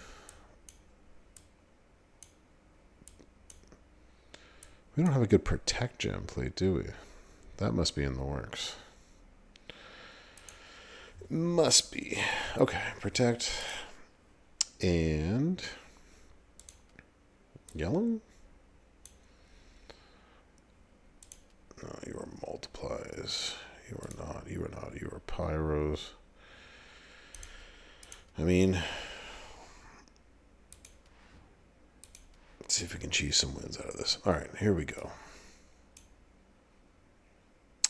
we don't have a good protect gem plate, do we? That must be in the works. Must be. Okay, protect. And yellow? No, you are multiplies. You are not. You are not. You are pyros. I mean, let's see if we can cheese some wins out of this. All right, here we go.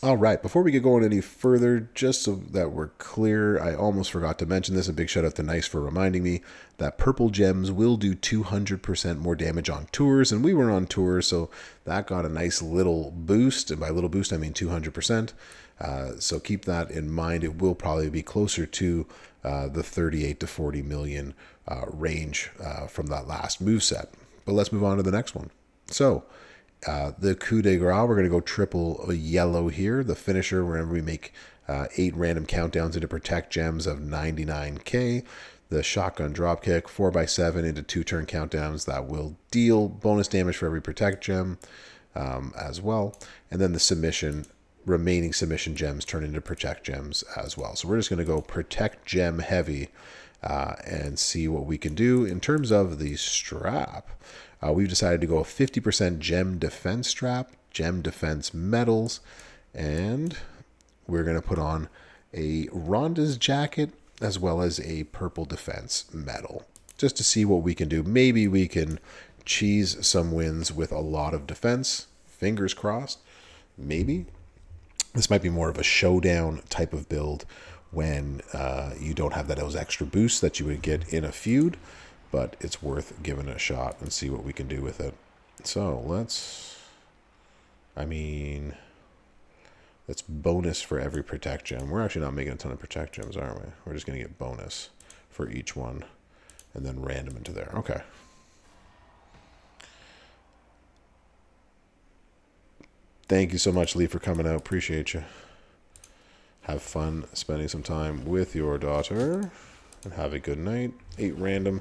All right, before we get going any further, just so that we're clear, I almost forgot to mention this. A big shout out to Nice for reminding me that purple gems will do 200% more damage on tours, and we were on tours, so that got a nice little boost. And by little boost, I mean 200%. So keep that in mind. It will probably be closer to the 38 to 40 million range from that last moveset. But let's move on to the next one. So, the coup de grace, we're going to go triple yellow here. The finisher, wherever we make 8 random countdowns into protect gems of 99k. The shotgun dropkick, 4x7 into 2-turn countdowns that will deal bonus damage for every protect gem as well. And then the submission, remaining submission gems turn into protect gems as well. So we're just going to go protect gem heavy and see what we can do. In terms of the strap, we've decided to go a 50% gem defense strap, gem defense medals, and we're going to put on a Ronda's jacket as well as a purple defense medal just to see what we can do. Maybe we can cheese some wins with a lot of defense. Fingers crossed. Maybe. This might be more of a showdown type of build when you don't have those extra boosts that you would get in a feud, but it's worth giving it a shot and see what we can do with it. So let's bonus for every protect gem. We're actually not making a ton of protect gems, aren't we? We're just going to get bonus for each one and then random into there. Okay. Thank you so much, Lee, for coming out. Appreciate you. Have fun spending some time with your daughter. And have a good night. 8 random.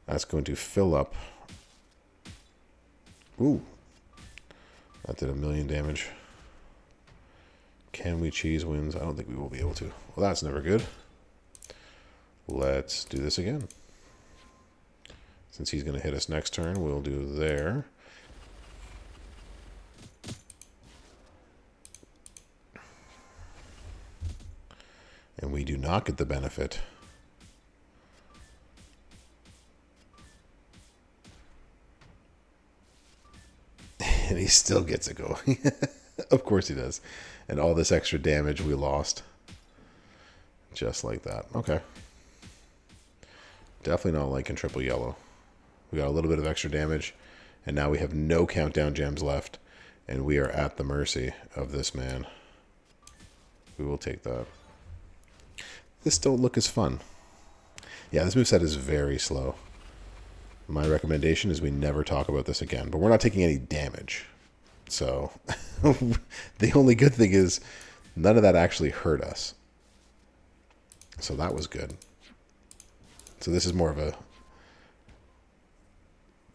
That's going to fill up. Ooh. That did 1 million damage. Can we cheese wins? I don't think we will be able to. Well, that's never good. Let's do this again. Since he's going to hit us next turn, we'll do there. And we do not get the benefit. And he still gets it going. Of course he does. And all this extra damage we lost. Just like that. Okay. Definitely not liking triple yellow. We got a little bit of extra damage. And now we have no countdown gems left. And we are at the mercy of this man. We will take that. This don't look as fun. Yeah, this moveset is very slow. My recommendation is we never talk about this again. But we're not taking any damage. So, the only good thing is none of that actually hurt us. So that was good. So this is more of a...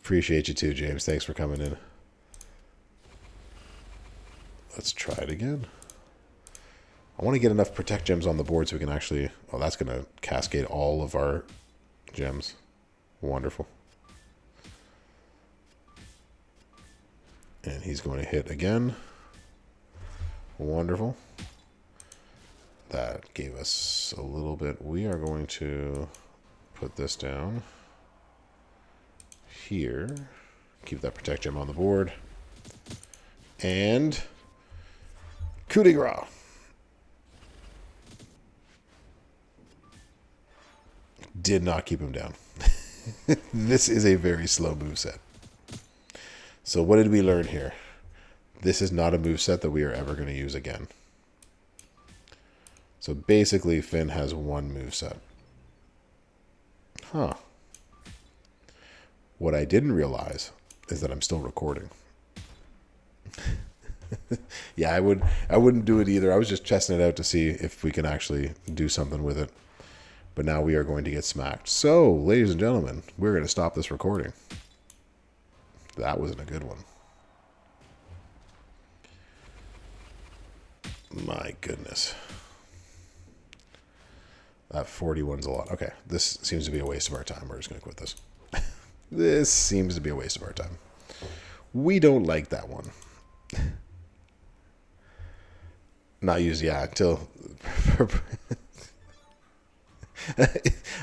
Appreciate you too, James. Thanks for coming in. Let's try it again. I want to get enough protect gems on the board so we can actually... Oh, that's going to cascade all of our gems. Wonderful. And he's going to hit again. Wonderful. That gave us a little bit. We are going to put this down here. Keep that protect gem on the board. And coup de grace. Did not keep him down. This is a very slow moveset. So what did we learn here? This is not a moveset that we are ever going to use again. So basically, Finn has one moveset. Huh. What I didn't realize is that I'm still recording. Yeah, I wouldn't do it either. I was just testing it out to see if we can actually do something with it. But now we are going to get smacked. So, ladies and gentlemen, we're going to stop this recording. That wasn't a good one. My goodness. That 41's a lot. Okay, this seems to be a waste of our time. We're just going to quit this. This seems to be a waste of our time. We don't like that one. Not used, yeah, until...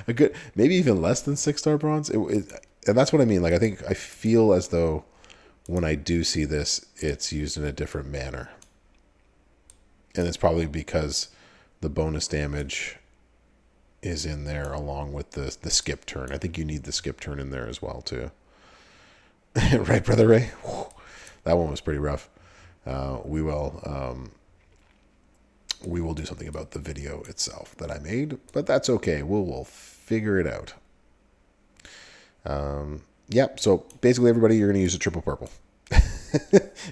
a good, maybe even less than 6-star bronze. And that's what I mean. Like, I feel as though when I do see this, it's used in a different manner. And it's probably because the bonus damage is in there along with the skip turn. I think you need the skip turn in there as well, too. Right, Brother Ray? Whew. That one was pretty rough. We will do something about the video itself that I made, but that's okay. We'll figure it out. Yep. So basically, everybody, you're going to use a triple purple,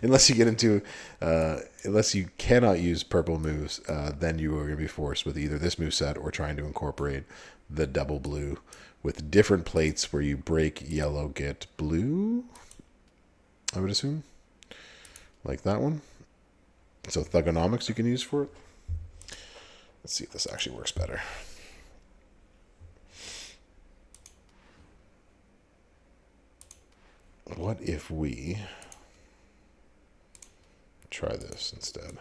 unless you get into, unless you cannot use purple moves, then you are going to be forced with either this move set or trying to incorporate the double blue with different plates where you break yellow, get blue. I would assume, like that one. So Thugonomics you can use for it. Let's see if this actually works better. What if we try this instead?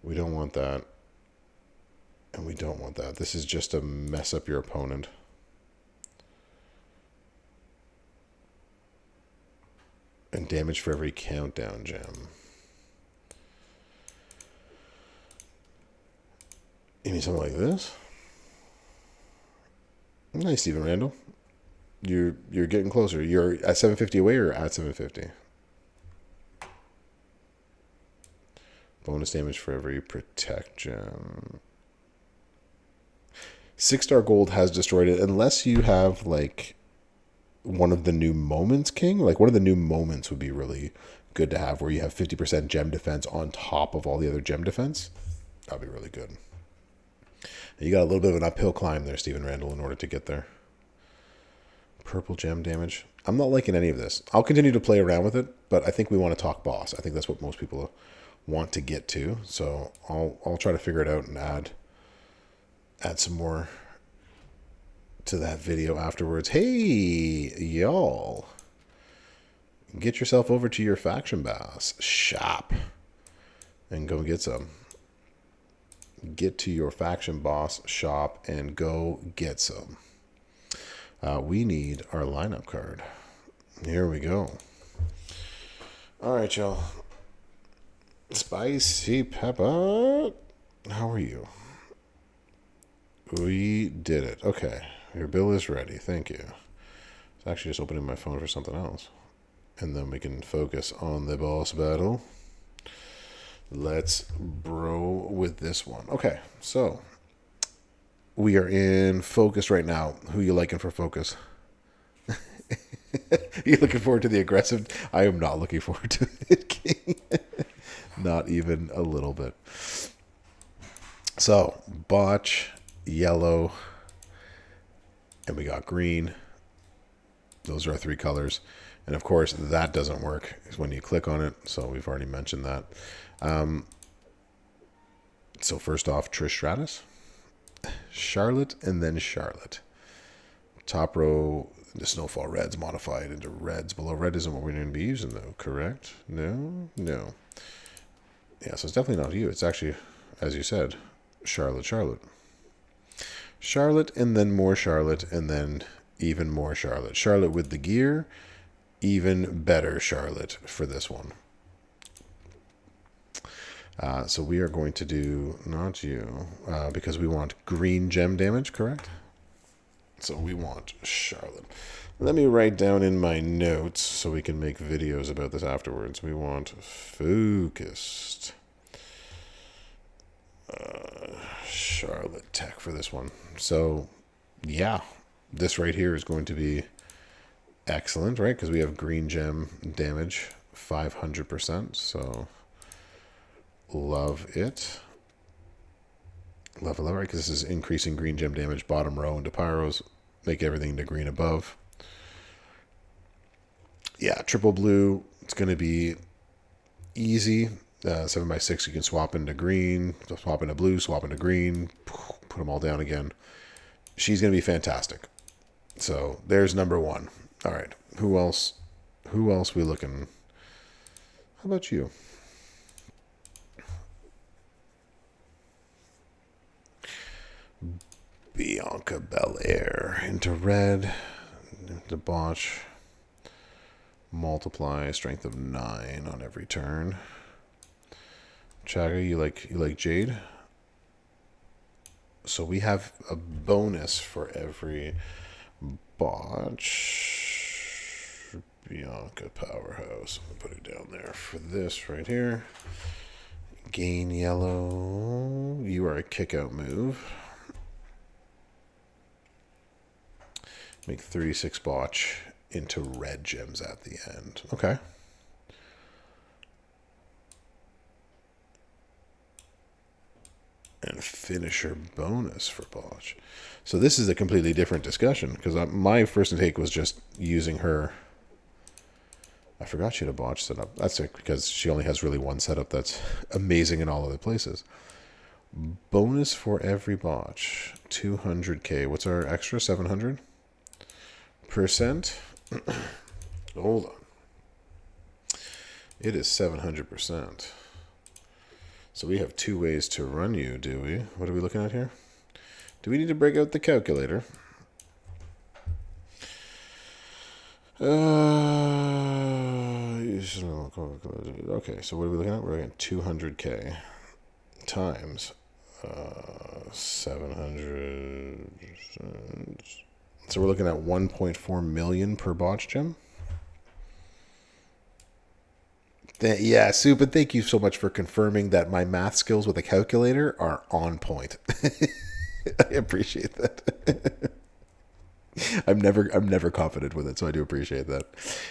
We don't want that. And we don't want that. This is just to mess up your opponent. And damage for every countdown gem. You need something like this? Nice, Stephen Randall. You're getting closer. You're at 750 away or at 750? Bonus damage for every protect gem. 6-star gold has destroyed it unless you have like one of the new moments, King. Like one of the new moments would be really good to have where you have 50% gem defense on top of all the other gem defense. That'd be really good. You got a little bit of an uphill climb there, Stephen Randall, in order to get there. Purple gem damage. I'm not liking any of this. I'll continue to play around with it, but I think we want to talk boss. I think that's what most people want to get to. So I'll try to figure it out and add some more to that video afterwards. Hey, y'all. Get yourself over to your Faction Boss shop and go get some. Get to your Faction Boss shop and go get some. We need our lineup card. Here we go. All right, y'all. Spicy Pepper. How are you? We did it. Okay. Your bill is ready. Thank you. It's actually just opening my phone for something else. And then we can focus on the boss battle. Let's bro with this one. Okay, so we are in focus right now. Who you liking for focus? You looking forward to the aggressive? I am not looking forward to it, King. Not even a little bit. So, botch, yellow, and we got green. Those are our three colors. And of course, that doesn't work when you click on it. So we've already mentioned that. So first off, Trish Stratus, Charlotte, and then Charlotte. Top row, the Snowfall Reds modified into reds. Below red isn't what we're going to be using, though, correct? No. Yeah, so it's definitely not you. It's actually, as you said, Charlotte. Charlotte, and then more Charlotte, and then even more Charlotte. Charlotte with the gear, even better Charlotte for this one. So we are going to do, not you, because we want green gem damage, correct? So we want Charlotte. Let me write down in my notes so we can make videos about this afterwards. We want focused Charlotte tech for this one. So, yeah, this right here is going to be excellent, right? Because we have green gem damage 500%. So, love it. Love it, right? Because this is increasing green gem damage bottom row into pyros. Make everything to green above. Yeah, triple blue. It's going to be easy. 7x6, you can swap into green, swap into blue, swap into green, put them all down again. She's going to be fantastic. So there's number one. All right. Who else? We looking? How about you? Bianca Belair into red, into botch, multiply, strength of 9 on every turn. Chaga, you like Jade? So we have a bonus for every botch. Bianca Powerhouse. I'm gonna put it down there for this right here. Gain yellow. You are a kick out move. Make 36 botch into red gems at the end. Okay. And finisher bonus for botch. So this is a completely different discussion because my first take was just using her. I forgot she had a botch setup. That's it because she only has really one setup that's amazing in all other places. Bonus for every botch. 200k. What's our extra? 700%? Hold on. It is 700%. So we have two ways to run you, do we? What are we looking at here? Do we need to break out the calculator? Okay, so what are we looking at? We're looking at 200k times 700. So we're looking at 1.4 million per botch gem. Yeah, Soup, and thank you so much for confirming that my math skills with a calculator are on point. I appreciate that. I'm never confident with it, so I do appreciate that.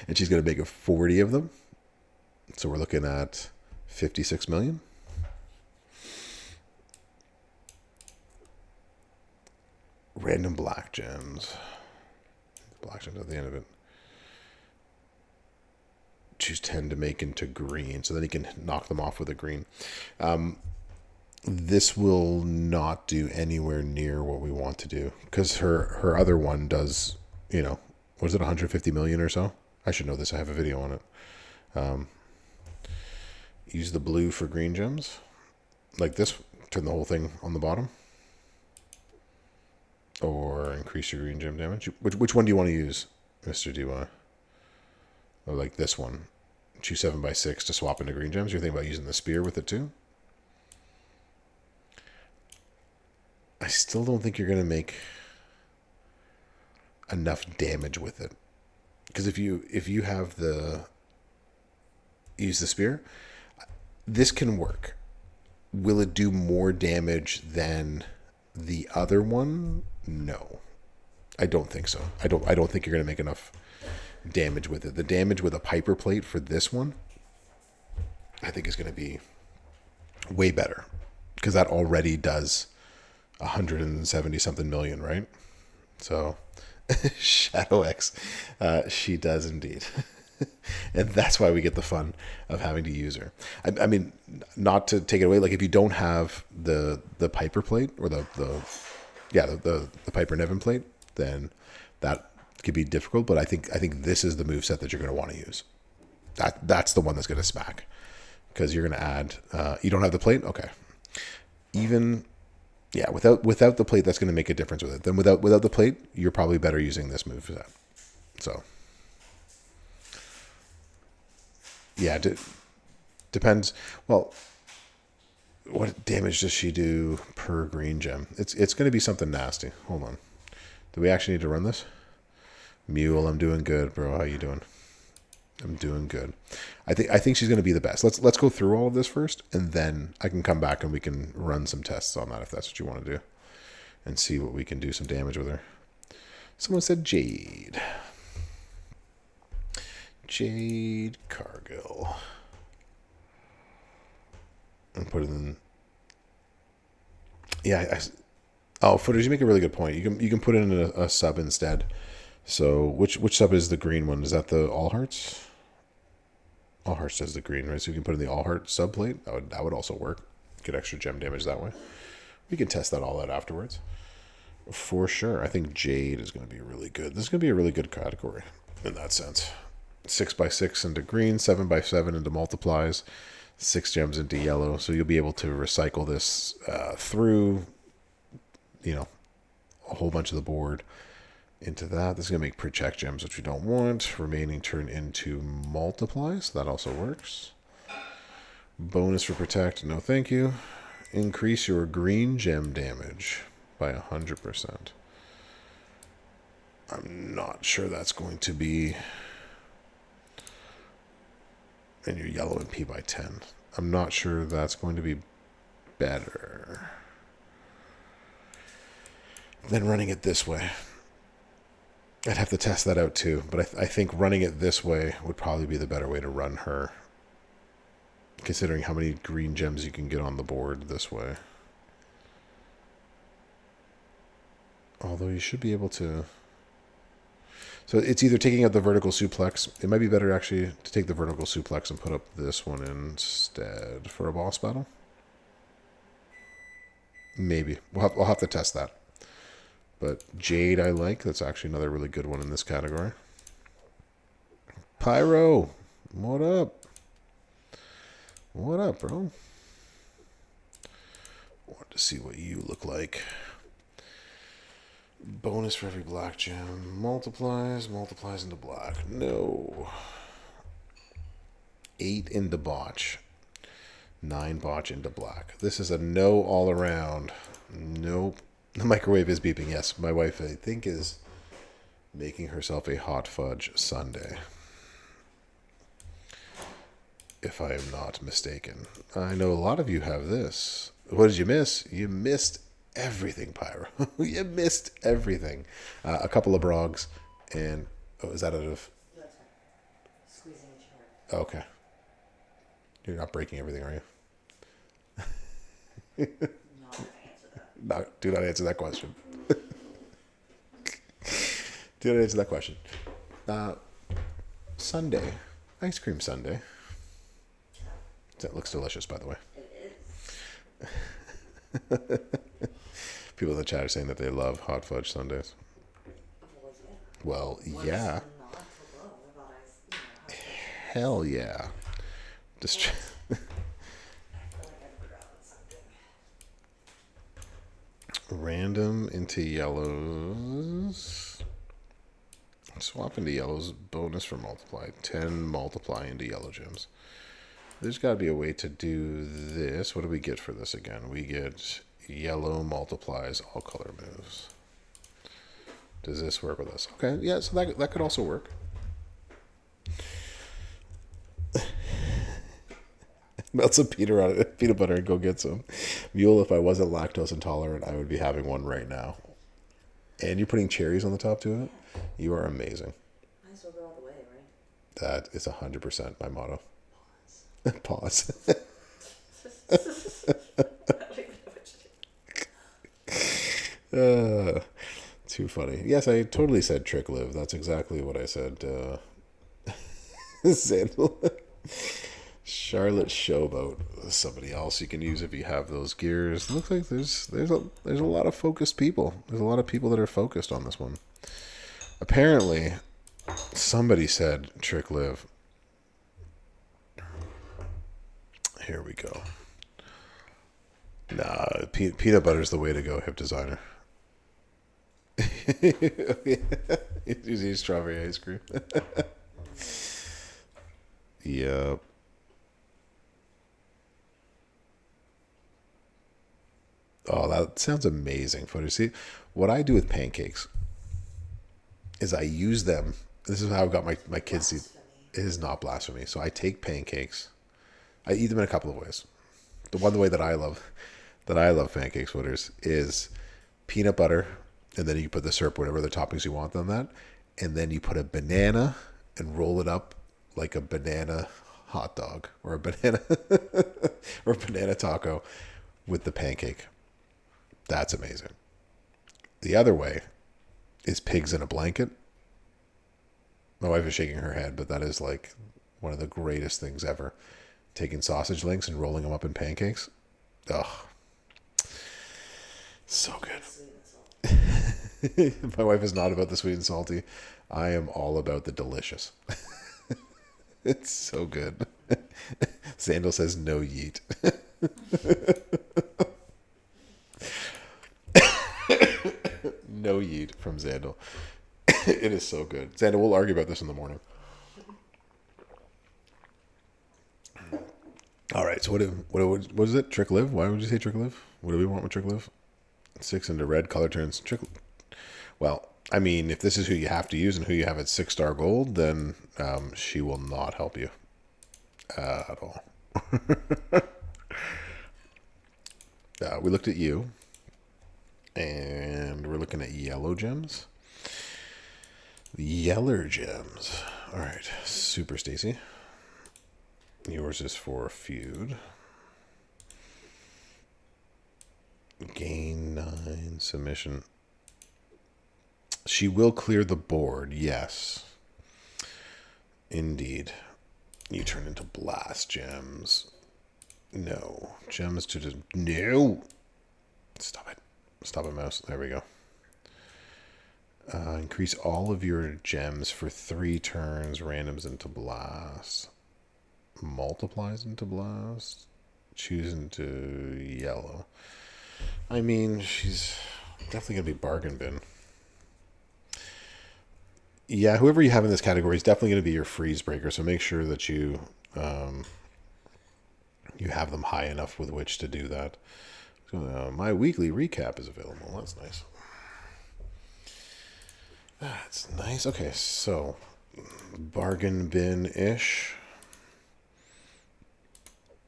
And she's going to make 40 of them. So we're looking at 56 million. Random black gems. Black gems at the end of it. choose 10 to make into green. So then he can knock them off with a green. This will not do anywhere near what we want to do because her other one does, was it 150 million or so? I should know this. I have a video on it. Use the blue for green gems. Like this. Turn the whole thing on the bottom. Or increase your green gem damage. Which one do you want to use, Mr. DY? Or like this one. Choose 7x6 to swap into green gems. You're thinking about using the spear with it too? I still don't think you're going to make enough damage with it. Because if you have use the spear, this can work. Will it do more damage than the other one? No. I don't think so. I don't think you're going to make enough damage with it. The damage with a Piper plate for this one, I think is going to be way better. Because that already does 170 something million, right? So Shadow X, she does indeed. And that's why we get the fun of having to use her. I mean, not to take it away, like if you don't have the Piper plate or the Piper Nevin plate, then that could be difficult. But I think this is the moveset that you're going to want to use. That's the one that's going to smack, because you're going to add. You don't have the plate, okay. Even without the plate, that's going to make a difference with it. Then without the plate, you're probably better using this moveset. So. Yeah, depends. Well, what damage does she do per green gem? It's going to be something nasty. Hold on. Do we actually need to run this? Mule, I'm doing good, bro. How you doing? I'm doing good. I think she's going to be the best. Let's go through all of this first, and then I can come back and we can run some tests on that if that's what you want to do, and see what we can do some damage with her. Someone said Jade. Jade Cargill. And put it in. Yeah. Footage. You make a really good point. You can put it in a sub instead. So which sub is the green one? Is that the All Hearts? All Hearts does the green, right? So you can put in the All Heart sub plate. That would also work. Get extra gem damage that way. We can test that all out afterwards. For sure. I think Jade is going to be really good. This is going to be a really good category in that sense. 6x6 into green, 7x7 into multiplies, 6 gems into yellow. So you'll be able to recycle this through, a whole bunch of the board into that. This is going to make pre-check gems, which we don't want. Remaining turn into multiplies. So that also works. Bonus for protect. No, thank you. Increase your green gem damage by 100%. I'm not sure that's going to be... And your yellow and P by 10. I'm not sure that's going to be better than running it this way. I'd have to test that out too, but I think running it this way would probably be the better way to run her, considering how many green gems you can get on the board this way. Although you should be able to... So it's either taking out the vertical suplex. It might be better actually to take the vertical suplex and put up this one instead for a boss battle. Maybe. I'll have to test that. But Jade I like. That's actually another really good one in this category. Pyro. What up? What up, bro? Want to see what you look like. Bonus for every black gem. Multiplies into black. No. 8 into botch. 9 botch into black. This is a no all around. Nope. The microwave is beeping. Yes, my wife, I think, is making herself a hot fudge sundae. If I am not mistaken. I know a lot of you have this. What did you miss? You missed everything, Pyro. You missed everything. A couple of brogs, and is that out of? Squeezing a chair. Okay. You're not breaking everything, are you? No, do not answer that question. Do not answer that question. Sunday. Ice cream sundae. That looks delicious, by the way. It is. People in the chat are saying that they love hot fudge sundaes. Well, Well, yeah. What's yeah. not to love about Hell yeah. Just I feel like I forgot something. random into yellows. Swap into yellows. Bonus for multiply. 10 multiply into yellow gems. There's got to be a way to do this. What do we get for this again? We get yellow multiplies all color moves. Does this work with us? Okay, yeah, so that could also work. Melt some peanut butter and go get some. Mule, if I wasn't lactose intolerant, I would be having one right now. And you're putting cherries on the top to it? You are amazing. Might as well go all the way, right? That is 100% my motto. Pause. Pause. I don't even know what to do. Too funny. Yes, I totally said trick live. That's exactly what I said. Sandal. Charlotte Showboat. Somebody else you can use if you have those gears. It looks like there's a lot of focused people. There's a lot of people that are focused on this one. Apparently, somebody said trick live. Here we go. Nah, peanut butter is the way to go, hip designer. Using strawberry ice cream. Yep. Oh, that sounds amazing. Footage. See, what I do with pancakes is I use them. This is how I got my kids to. It is not blasphemy. So I take pancakes. I eat them in a couple of ways. The one way that I love pancakes, footers, is peanut butter, and then you put the syrup, whatever the toppings you want on that, and then you put a banana and roll it up like a banana hot dog or a banana or a banana taco with the pancake. That's amazing. The other way is pigs in a blanket. My wife is shaking her head, but that is like one of the greatest things ever. Taking sausage links and rolling them up in pancakes. Ugh. So good. My wife is not about the sweet and salty. I am all about the delicious. It's so good. Sandal says no yeet. No yeet from Zandal. It is so good. Zandal, we'll argue about this in the morning. All right, so what is it? Trick live? Why would you say trick live? What do we want with trick live? 6 into red, color turns. Trick. Well, I mean, if this is who you have to use and who you have at 6-star gold, then she will not help you at all. We looked at you, and we're looking at yellow gems. The yeller gems. All right, Super Stacy. Yours is for a feud. Gain 9 submission. She will clear the board, yes. Indeed. You turn into blast gems. No. Gems to just... No! Stop it. Stop it, mouse. There we go. Increase all of your gems for 3 turns. Randoms into blast. Multiplies into blast. Choose into yellow. I mean, she's definitely going to be bargain bin. Yeah, whoever you have in this category is definitely going to be your freeze breaker. So make sure that you have them high enough with which to do that. So, my weekly recap is available. That's nice. That's nice. Okay, so bargain bin-ish.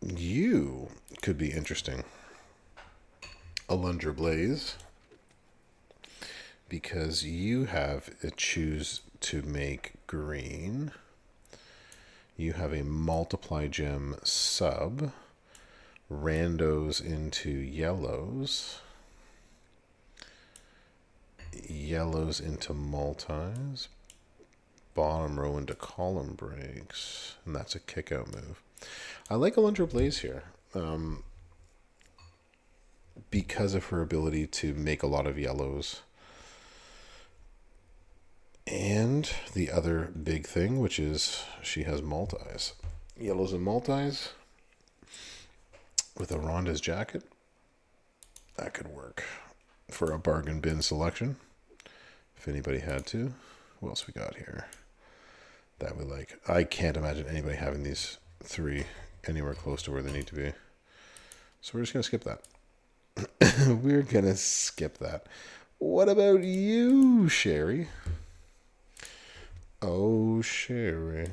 You could be interesting. Alundra Blaze. Because you have a choose to make green. You have a multiply gem sub. Randos into yellows. Yellows into multis. bottom row into column breaks, and that's a kick out move. I like Alundra Blaze here because of her ability to make a lot of yellows. And the other big thing, which is she has multis. Yellows and multis with a Ronda's jacket. That could work for a bargain bin selection. If anybody had to. What else we got here that we like? I can't imagine anybody having these three anywhere close to where they need to be. So we're just going to skip that. We're going to skip that. What about you, Sherry? Oh, Sherry.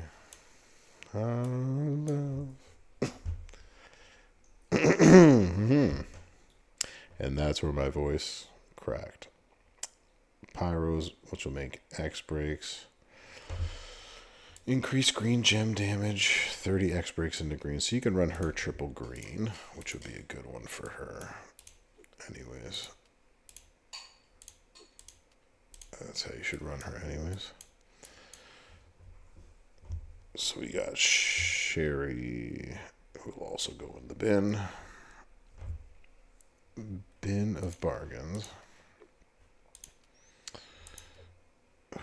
I love. And that's where my voice cracked. Pyros, which will make X breaks. Increase green gem damage, 30 X breaks into green. So you can run her triple green, which would be a good one for her. Anyways. That's how you should run her anyways. So we got Sherry, who will also go in the bin. Bin of bargains.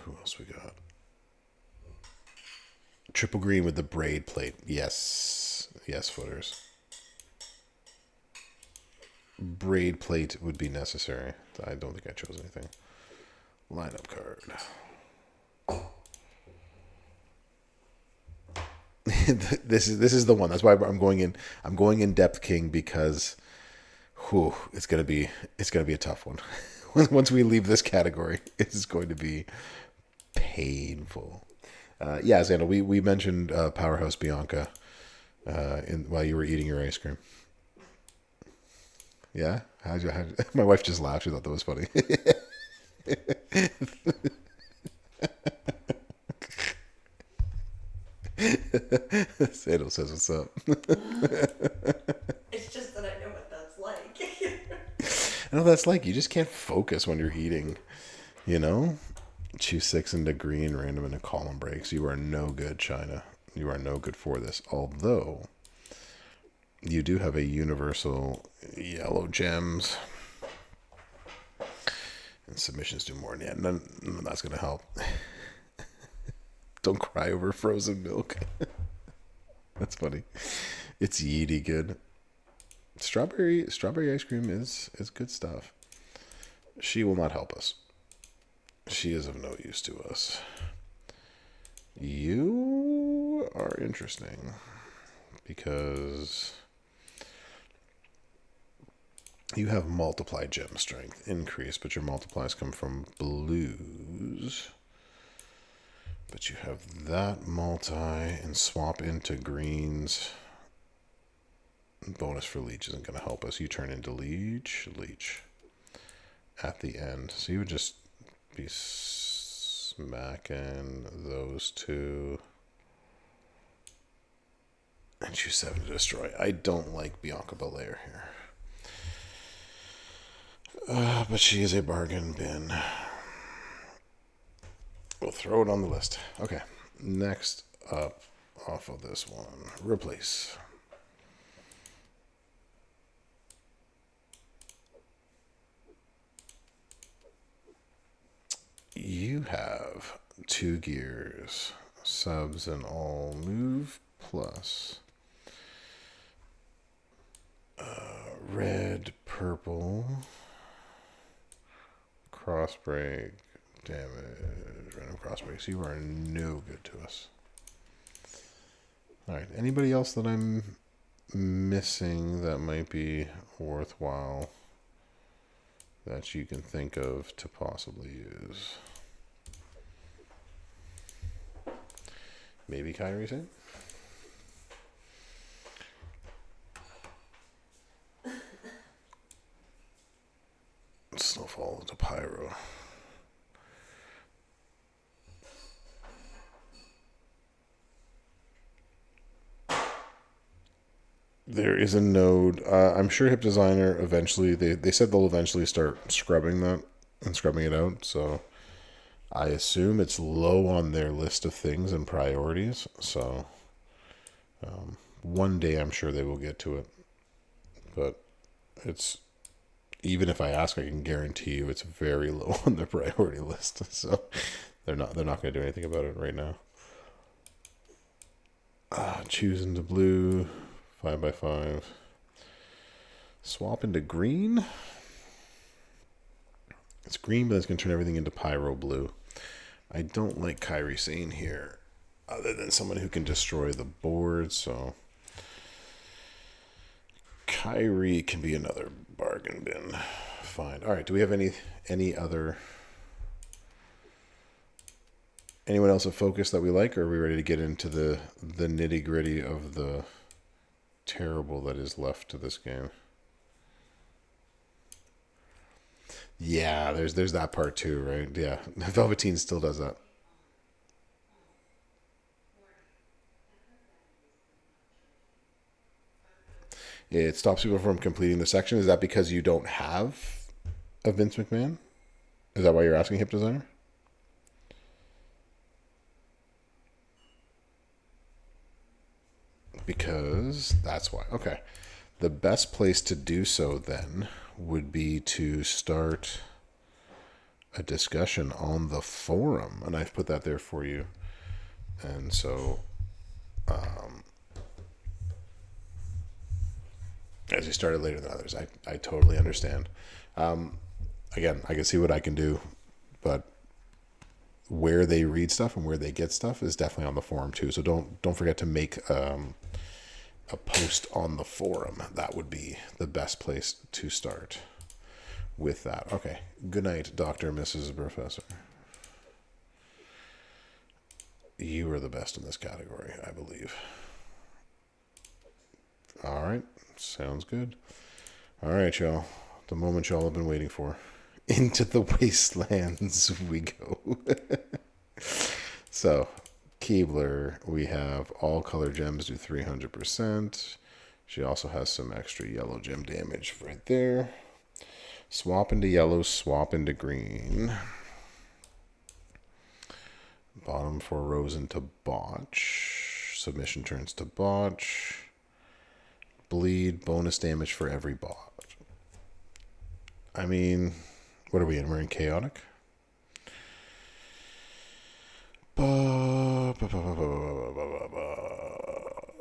Who else we got? Triple green with the braid plate. Yes. Yes, footers. Braid plate would be necessary. I don't think I chose anything. Lineup card. This is the one. That's why I'm going in. I'm going in depth, King, because it's gonna be a tough one. Once we leave this category, it's going to be painful. Yeah, Xander, we mentioned Powerhouse Bianca while you were eating your ice cream. Yeah? My wife just laughed. She thought that was funny. Sandal says what's up. It's just that I know what that's like. I know that's like. You just can't focus when you're eating, you know? Choose 6 into green, random into column breaks. You are no good, China. You are no good for this. Although, you do have a universal yellow gems. And submissions do more. Yeah, none of that's going to help. Don't cry over frozen milk. That's funny. It's yeety good. Strawberry ice cream is good stuff. She will not help us. She is of no use to us. You are interesting because you have multiply gem strength increase, but your multiplies come from blues. But you have that multi and swap into greens. Bonus for leech isn't going to help us. You turn into leech at the end. So you would just be smacking those two. And choose 7 to destroy. I don't like Bianca Belair here. But she is a bargain bin. We'll throw it on the list. Okay. Next up off of this one. Replace. You have 2 gears. Subs and all move plus. Red, purple. Crossbreak. Damage. Random crossbreaks. You are no good to us. Alright. Anybody else that I'm missing that might be worthwhile that you can think of to possibly use? Maybe Kyrie Sane? Snowfall into Pyro. There is a node. I'm sure Hip Designer eventually, they said they'll eventually start scrubbing that and scrubbing it out. So I assume it's low on their list of things and priorities. So one day I'm sure they will get to it. But it's even if I ask, I can guarantee you it's very low on their priority list. So they're not going to do anything about it right now. Choose into blue, 5x5. Swap into green. It's green, but it's going to turn everything into pyro blue. I don't like Kyrie Sane here, other than someone who can destroy the board. So Kyrie can be another bargain bin. Fine. All right. Do we have any other anyone else a focus that we like, or are we ready to get into the nitty gritty of the terrible that is left to this game? Yeah, there's that part too, right? Yeah, Velveteen still does that. It stops people from completing the section. Is that because you don't have a Vince McMahon? Is that why you're asking Hip Designer? Because that's why. Okay. The best place to do so then would be to start a discussion on the forum. And I've put that there for you. And so, as you started later than others, I totally understand. Again, I can see what I can do, but where they read stuff and where they get stuff is definitely on the forum too. So don't forget to make a post on the forum. That would be the best place to start with that. Okay. Good night, Dr. and Mrs. Professor. You are the best in this category, I believe. All right. Sounds good. All right, y'all. The moment y'all have been waiting for. Into the wastelands we go. So, Keebler, we have all color gems do 300%. She also has some extra yellow gem damage right there. Swap into yellow, swap into green. Bottom 4 rows into botch. Submission turns to botch. Bleed, bonus damage for every botch. I mean, what are we in? We're in chaotic?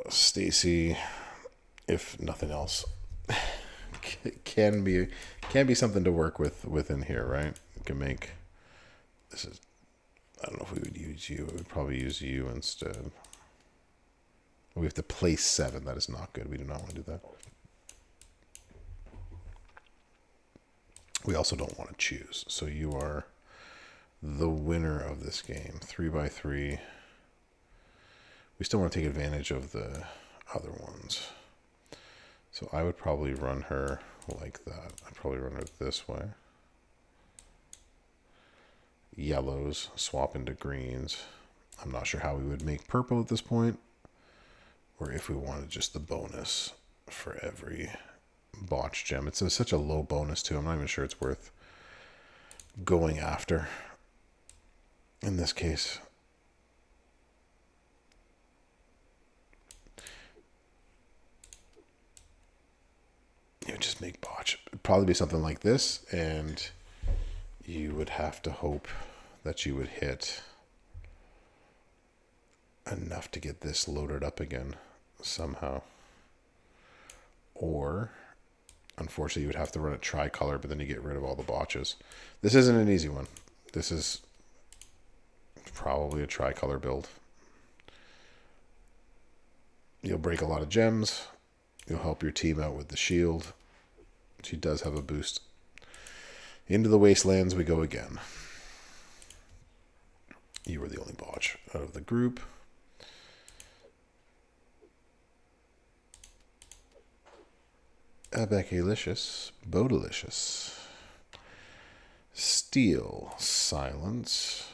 Stacy, if nothing else, can be something to work with within here, right? We can make this is. I don't know if we would use you. We would probably use you instead. We have to place 7. That is not good. We do not want to do that. We also don't want to choose. So you are the winner of this game. 3x3. We still want to take advantage of the other ones. So I would probably run her like that. I'd probably run her this way. Yellows, swap into greens. I'm not sure how we would make purple at this point, or if we wanted just the bonus for every botch gem. It's such a low bonus too. I'm not even sure it's worth going after in this case. You would just make botch. It'd probably be something like this, and you would have to hope that you would hit enough to get this loaded up again somehow. Or, unfortunately, you would have to run it tricolor, but then you get rid of all the botches. This isn't an easy one. This is probably a tricolor build. You'll break a lot of gems. You'll help your team out with the shield. She does have a boost. Into the wastelands we go again. You were the only botch out of the group. Abacalicious, Bodilicious. Steel, Silence.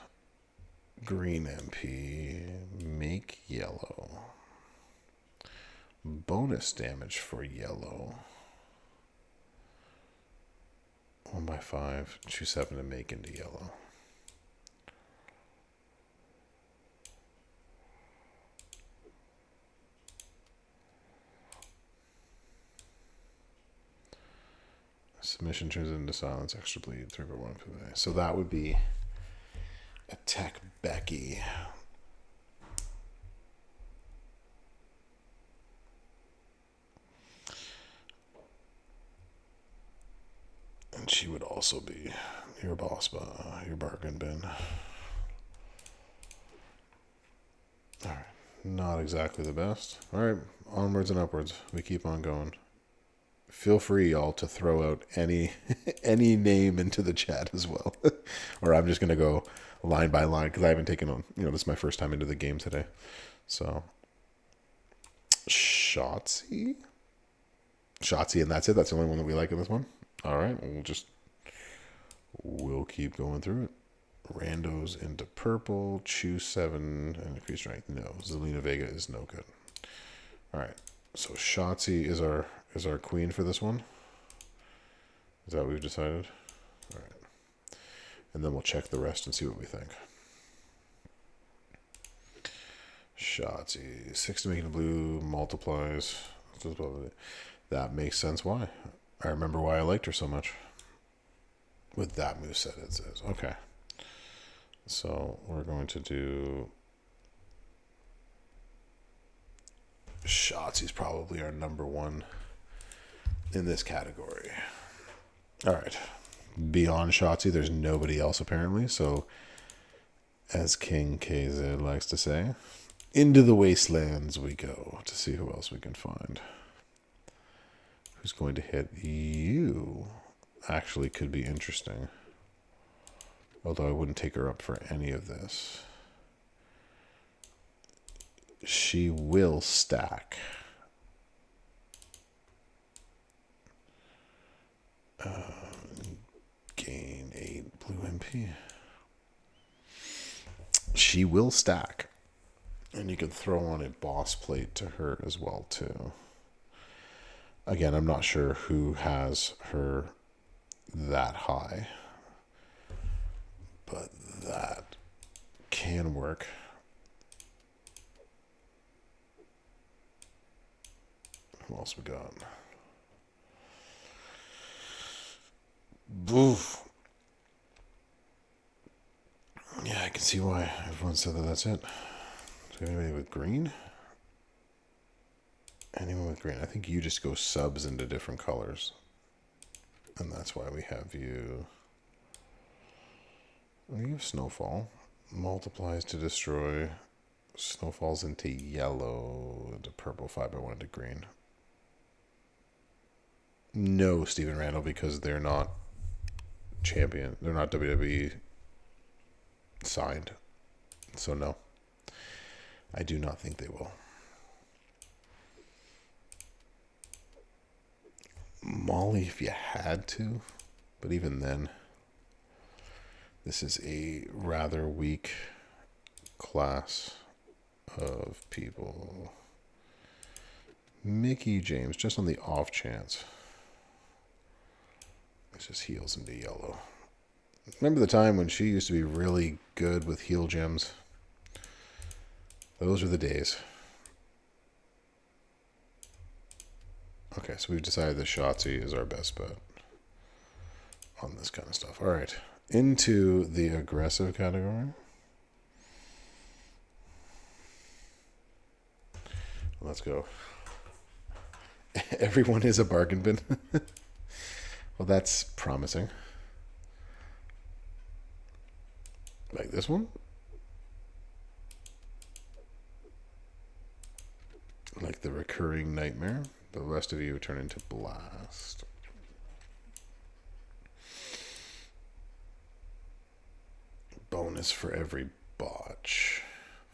Green MP, make yellow. Bonus damage for yellow. 1x5, choose 7 to make into yellow. Submission turns into silence. Extra bleed. 3/1. So that would be Attack Becky. And she would also be your boss, your bargain bin. Alright. Not exactly the best. Alright. Onwards and upwards. We keep on going. Feel free, y'all, to throw out any any name into the chat as well. Or I'm just going to go line by line because I haven't taken on, this is my first time into the game today. So, Shotzi, and that's it. That's the only one that we like in this one. All right, we'll keep going through it. Randos into purple, choose 7, and increase strength. No, Zelina Vega is no good. All right, so Shotzi is our queen for this one. Is that what we've decided? All right, and then we'll check the rest and see what we think. Shotzi, 6 to make it blue, multiplies. That makes sense why. I remember why I liked her so much. With that moveset, it says. Okay. So we're going to do... Shotzi's probably our number one in this category. Alright. Beyond Shotzi, there's nobody else apparently. So, as King KZ likes to say, into the wastelands we go to see who else we can find. Who's going to hit you? Actually could be interesting. Although I wouldn't take her up for any of this. She will stack. Gain 8 blue MP. She will stack. And you can throw on a boss plate to her as well, too. Again, I'm not sure who has her that high. But that can work. Who else we got? Boof. Yeah, I can see why everyone said that that's it. So anybody with green? Anyone with green? I think you just go subs into different colors. And that's why we have you... You have Snowfall. Multiplies to destroy. Snowfalls into yellow, into purple, 5/1 into green. No, Steven Randall, because they're not champion. They're not WWE signed. So no. I do not think they will. Molly, if you had to. But even then... This is a rather weak class of people. Mickey James, just on the off chance. It just heals into yellow. Remember the time when she used to be really good with heal gems? Those are the days. Okay, so we've decided that Shotzi is our best bet on this kind of stuff. All right. Into the aggressive category. Let's go. Everyone is a bargain bin. Well, that's promising. Like this one? Like the recurring nightmare. The rest of you turn into blast. Bonus for every botch.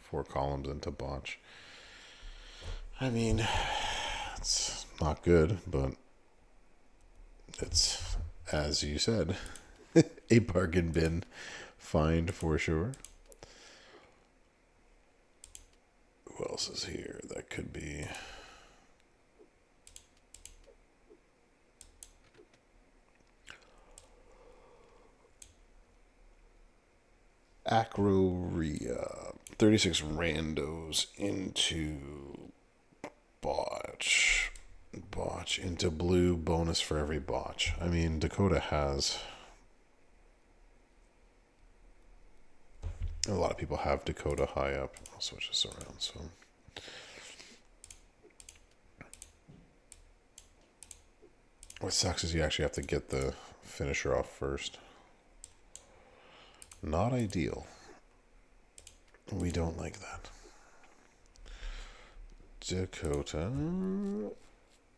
4 columns into botch. I mean, it's not good, but it's, as you said, a bargain bin find for sure. Who else is here? That could be... Acroria. 36 randos into botch. Botch into blue, bonus for every botch. I mean, Dakota has... A lot of people have Dakota high up. I'll switch this around, so... What sucks is you actually have to get the finisher off first. Not ideal. We don't like that. Dakota.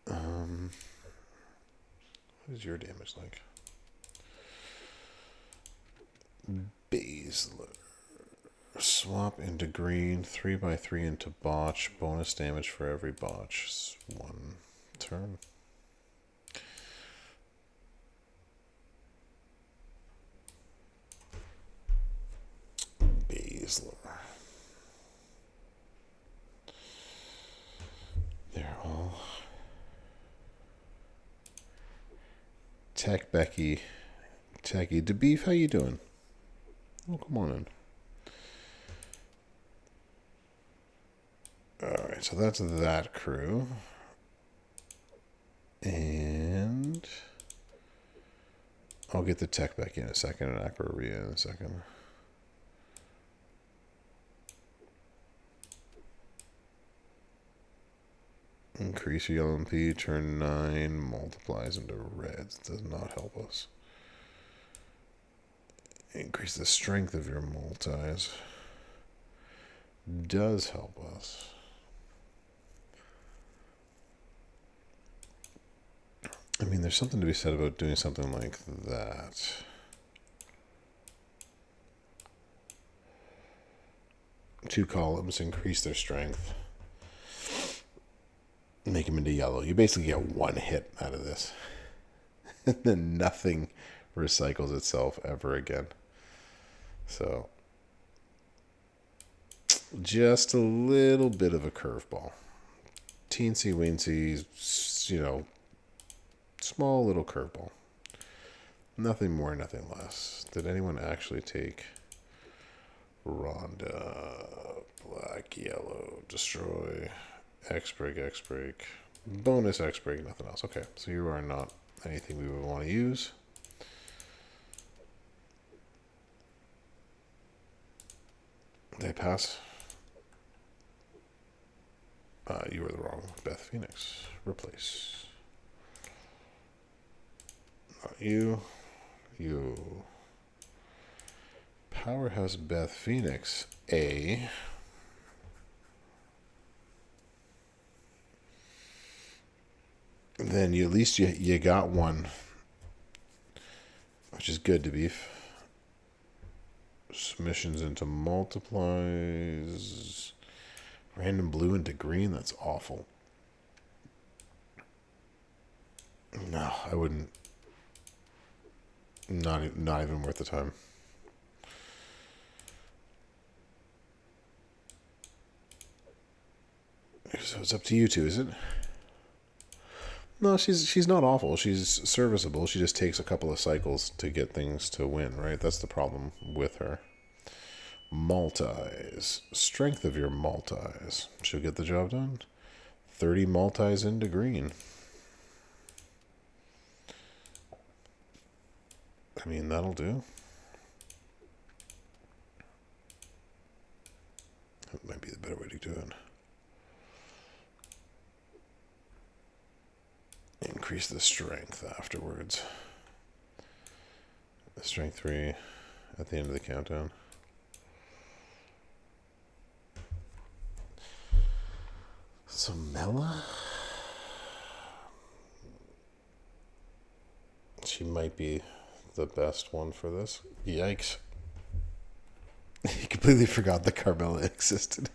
What is your damage like? Baszler. Swap into green. 3/3 into botch. Bonus damage for every botch. 1 turn. Baszler. They're all Tech Becky. Techie. DeBeef, how you doing? Oh, come on in. Alright, so that's that crew. And I'll get the Tech Becky in a second and Aquaria in a second. Increase your yellow MP, turn 9, multiplies into reds. Does not help us. Increase the strength of your multis. Does help us. I mean, there's something to be said about doing something like that. Two columns, increase their strength. Make them into yellow. You basically get one hit out of this. And then nothing recycles itself ever again. So, just a little bit of a curveball. Teensy weensy, you know, small little curveball. Nothing more, nothing less. Did anyone actually take Rhonda? Black, yellow, destroy, X-break, X-break, bonus X-break, nothing else. Okay, so you are not anything we would want to use. They pass. You were the wrong Beth Phoenix. Replace. Not you. You. Powerhouse Beth Phoenix. A. Then you at least you got one, which is good to beef. Submissions into multiplies. Random blue into green. That's awful. No, I wouldn't. Not even worth the time. So it's up to you two, is it? No, she's not awful. She's serviceable. She just takes a couple of cycles to get things to win, right? That's the problem with her. Multis. Strength of your multis. She'll get the job done. 30 multis into green. I mean, that'll do. That might be the better way to do it. Increase the strength afterwards. The strength 3 at the end of the countdown. So Mela? She might be the best one for this. Yikes. He completely forgot that Carmella existed.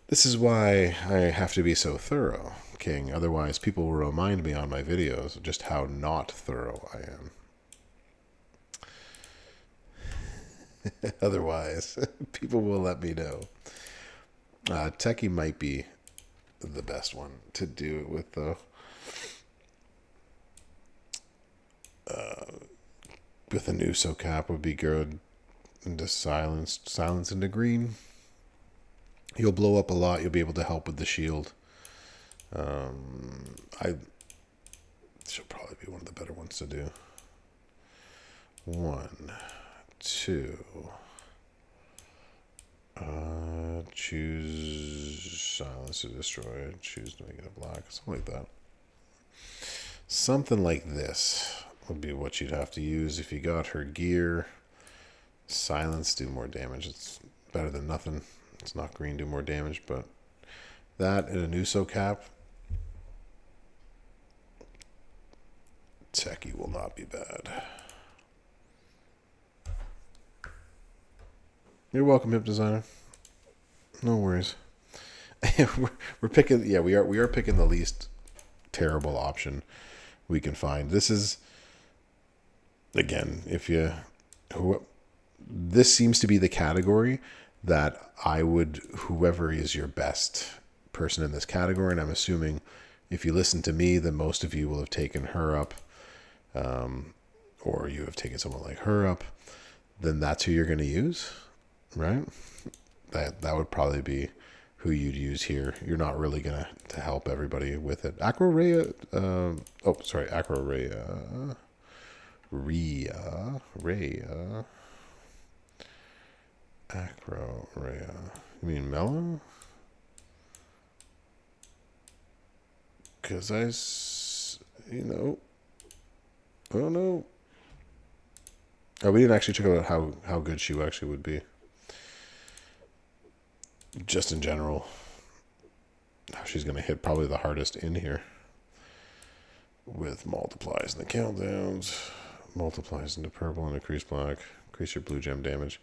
This is why I have to be so thorough, King. Otherwise, people will remind me on my videos just how not thorough I am. Otherwise, people will let me know. Techie might be the best one to do it with, though. With a new SoCap would be good. Into silence into green. You'll blow up a lot. You'll be able to help with the shield. I she'll probably be one of the better ones to do. 1, 2. Choose silence to destroy. Choose to make it a black. Something like that. Something like this would be what you'd have to use if you got her gear. Silence, do more damage. It's better than nothing. It's not green, do more damage, but that and an Uso cap. Techie will not be bad. You're welcome, Hip Designer. No worries. we're picking. Yeah, we are picking the least terrible option we can find. This is, again, this seems to be the category that I would, whoever is your best person in this category, and I'm assuming if you listen to me, then most of you will have taken her up, or you have taken someone like her up, then that's who you're going to use, right? That would probably be who you'd use here. You're not really going to help everybody with it. Acro Rhea, Acro Rhea. Acro Rhea. You mean Mellow? Because I don't know. Oh, we didn't actually check out how good she actually would be. Just in general. She's going to hit probably the hardest in here. With multiplies and the countdowns. Multiplies into purple and increase black. Increase your blue gem damage.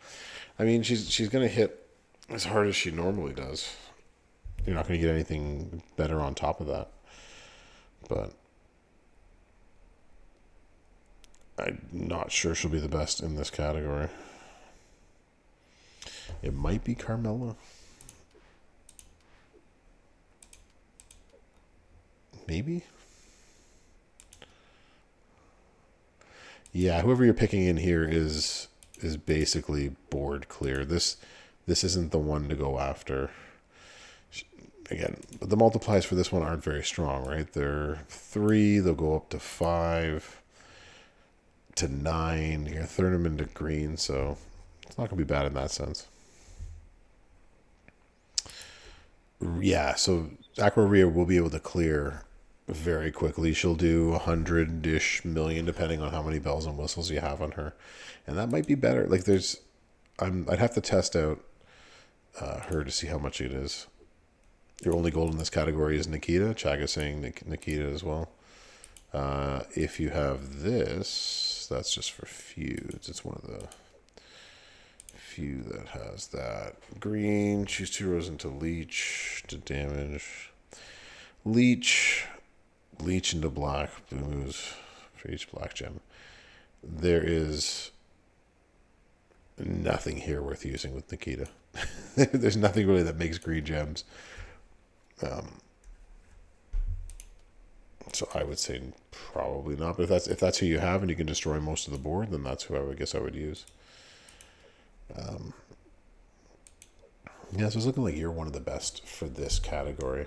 I mean, she's going to hit as hard as she normally does. You're not going to get anything better on top of that. But I'm not sure she'll be the best in this category. It might be Carmella. Maybe? Yeah, whoever you're picking in here is basically board clear. This isn't the one to go after. Again, but the multiplies for this one aren't very strong, right? They're 3, they'll go up to 5 to 9. You're going to turn them into green, so it's not going to be bad in that sense. Yeah, so Acro Rhea will be able to clear very quickly. She'll do 100-ish million, depending on how many bells and whistles you have on her. And that might be better. Like, I'd have to test out her to see how much it is. Your only gold in this category is Nikita. Chaga's saying Nikita as well. If you have this, that's just for feuds. It's one of the few that has that. Green, choose 2 rows into leech to damage. Leech into black, booze for each black gem. There is nothing here worth using with Nikita. There's nothing really that makes green gems. So I would say probably not. But if that's who you have and you can destroy most of the board, then that's who I would use. Yeah, so it's looking like you're one of the best for this category.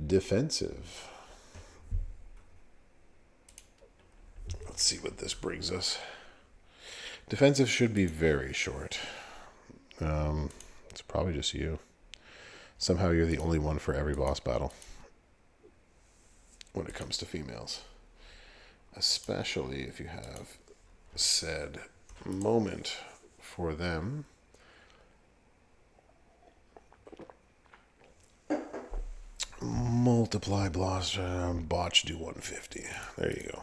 Defensive. Let's see what this brings us. Defensive should be very short. It's probably just you. Somehow you're the only one for every boss battle when it comes to females. Especially if you have said moment for them. Multiply botch do 150. There you go.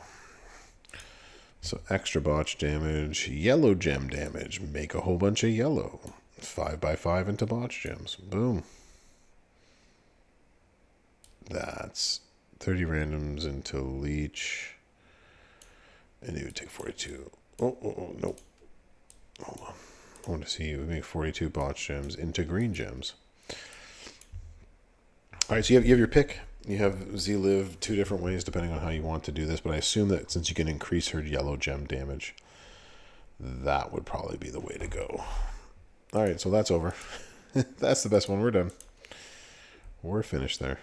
So extra botch damage, yellow gem damage. Make a whole bunch of yellow. 5x5 into botch gems. Boom. That's 30 randoms into leech. And you would take 42. Oh, no. Hold on. I want to see you make 42 botch gems into green gems. All right, so you have your pick. You have Z-Live 2 different ways depending on how you want to do this, but I assume that since you can increase her yellow gem damage, that would probably be the way to go. All right, so that's over. That's the best one. We're done. We're finished there.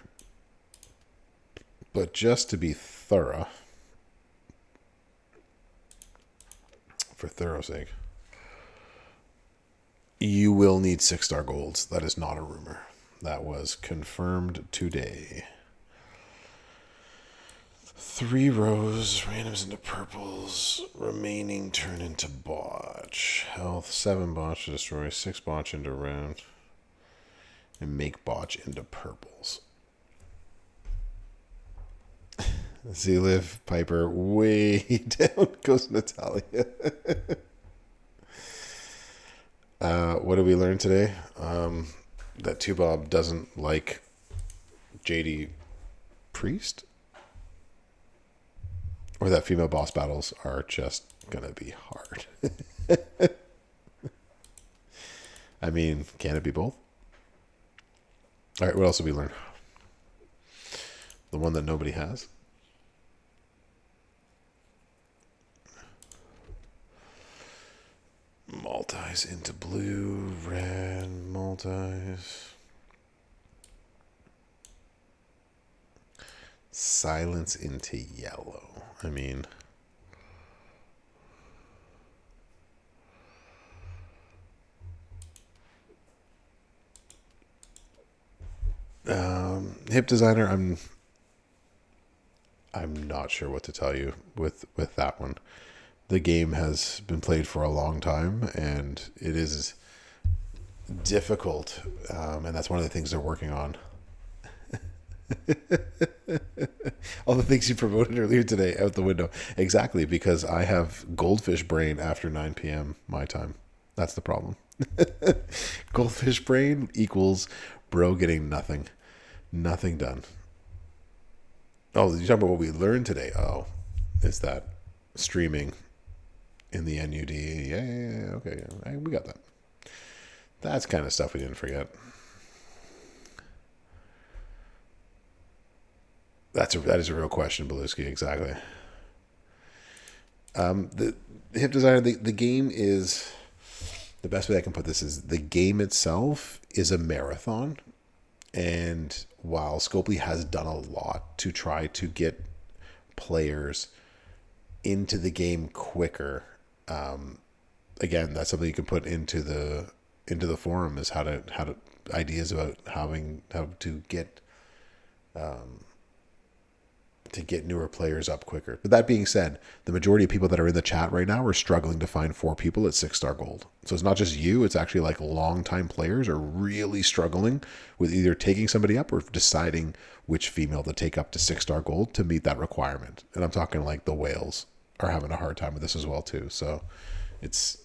But just to be thorough, for thorough sake, you will need 6-star golds. That is not a rumor. That was confirmed today. 3 rows, randoms into purples, remaining turn into botch. Health, 7 botch to destroy, 6 botch into round, and make botch into purples. See, live Piper way down goes Natalia. What did we learn today? That Tubob doesn't like JD Priest? Or that female boss battles are just going to be hard. I mean, can it be both? All right, what else did we learn? The one that nobody has. Multis into blue, red, multis. Silence into yellow. I mean, hip designer, I'm not sure what to tell you with that one. The game has been played for a long time, and it is difficult, and that's one of the things they're working on. All the things you promoted earlier today out the window. Exactly, because I have goldfish brain after 9 p.m. my time. That's the problem. Goldfish brain equals bro getting nothing. Nothing done. Oh, you're talking about what we learned today. Oh, is that streaming in the NUD? Yeah, okay. We got that. That's kind of stuff we didn't forget. That is a real question, Beluski. Exactly. The hip designer, the game is, the best way I can put this is, the game itself is a marathon, and while Scopely has done a lot to try to get players into the game quicker, again, that's something you can put into the forum, is how to ideas about how to get newer players up quicker. But that being said, the majority of people that are in the chat right now are struggling to find 4 people at 6-star gold. So it's not just you, it's actually like long-time players are really struggling with either taking somebody up or deciding which female to take up to 6-star gold to meet that requirement. And I'm talking like the whales are having a hard time with this as well too. So this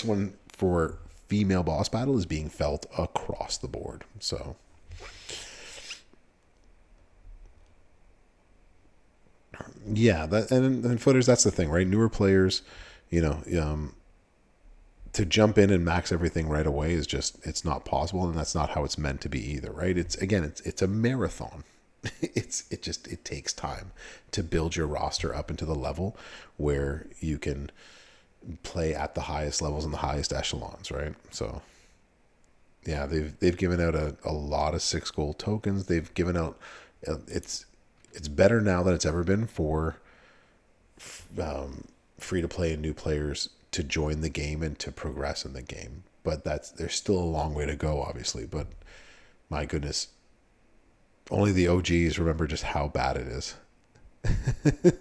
one for female boss battle is being felt across the board. So yeah, that and footers. That's the thing, right? Newer players, to jump in and max everything right away is just, it's not possible, and that's not how it's meant to be either, right? It's a marathon. It takes time to build your roster up into the level where you can play at the highest levels and the highest echelons, right? So yeah, they've given out a lot of 6 gold tokens. They've given out it's better now than it's ever been for free to play and new players to join the game and to progress in the game. But there's still a long way to go, obviously. But my goodness, only the OGs remember just how bad it is.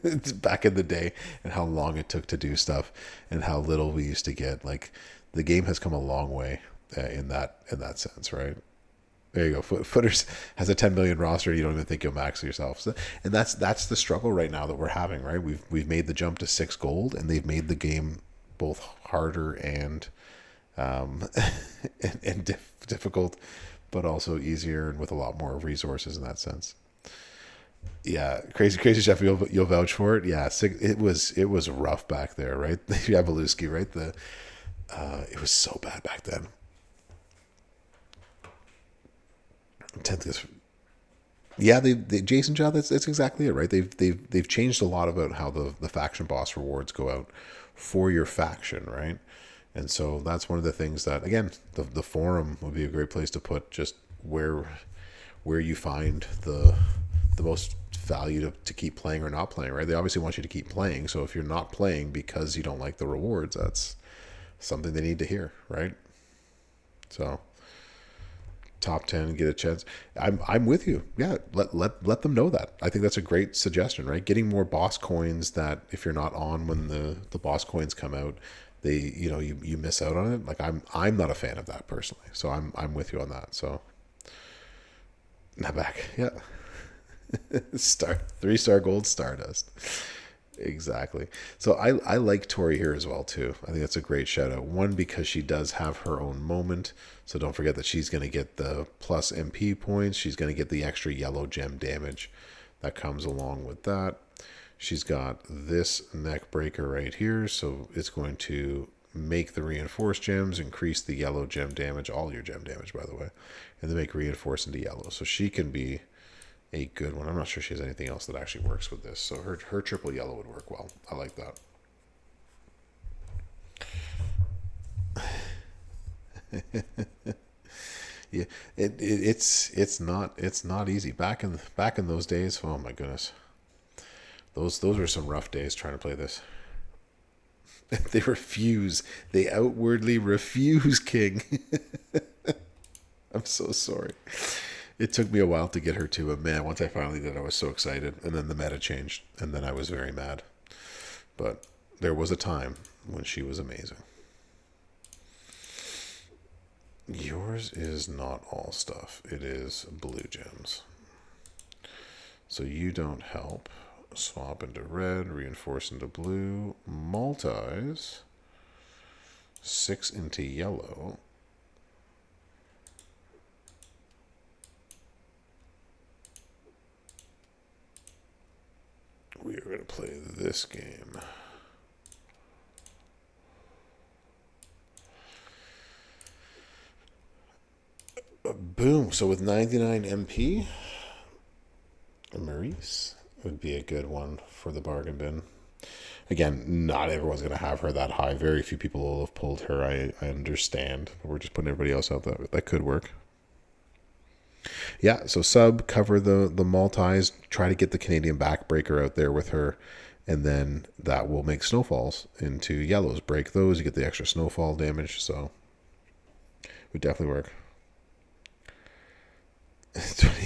It's back in the day, and how long it took to do stuff, and how little we used to get. Like, the game has come a long way in that sense, right? There you go. Footers has a 10 million roster. You don't even think you'll max yourself. So, and that's the struggle right now that we're having, right? We've made the jump to 6 gold, and they've made the game both harder and difficult, but also easier and with a lot more resources in that sense. Yeah, crazy chef. You'll vouch for it. Yeah, it was rough back there, right? Yeah, Beluski, right? It was so bad back then. Yeah, they Jason John. That's exactly it, right? They've changed a lot about how the faction boss rewards go out for your faction, right? And so that's one of the things that, again, the forum would be a great place to put just where you find the the most value to keep playing or not playing, right? They obviously want you to keep playing. So if you're not playing because you don't like the rewards, that's something they need to hear, right? So top 10, get a chance. I'm with you. Yeah, let them know that. I think that's a great suggestion, right? Getting more boss coins that if you're not on when the boss coins come out, they you miss out on it. Like I'm not a fan of that personally. So I'm with you on that. So now back. Yeah. Star 3-star gold Stardust. Exactly. So I like Tori here as well too. I think that's a great shout out. One, because she does have her own moment. So don't forget that she's going to get the plus MP points. She's going to get the extra yellow gem damage that comes along with that. She's got this neck breaker right here. So it's going to make the reinforced gems, increase the yellow gem damage, all your gem damage, by the way, and then make reinforce into yellow. So she can be a good one. I'm not sure she has anything else that actually works with this. So her triple yellow would work well. I like that. Yeah, it's not easy. Back in those days, oh my goodness. Those were some rough days trying to play this. They refuse. They outwardly refuse, King. I'm so sorry. It took me a while to get her to, but man, once I finally did, I was so excited. And then the meta changed, and then I was very mad. But there was a time when she was amazing. Yours is not all stuff. It is blue gems. So you don't help. Swap into red, reinforce into blue, multis, 6 into yellow. We are going to play this game. Boom. So with 99 MP, Maurice would be a good one for the bargain bin. Again, not everyone's going to have her that high. Very few people will have pulled her. I understand. But we're just putting everybody else out that could work. Yeah, so sub, cover the multis, try to get the Canadian backbreaker out there with her, and then that will make snowfalls into yellows. Break those, you get the extra snowfall damage, so it would definitely work.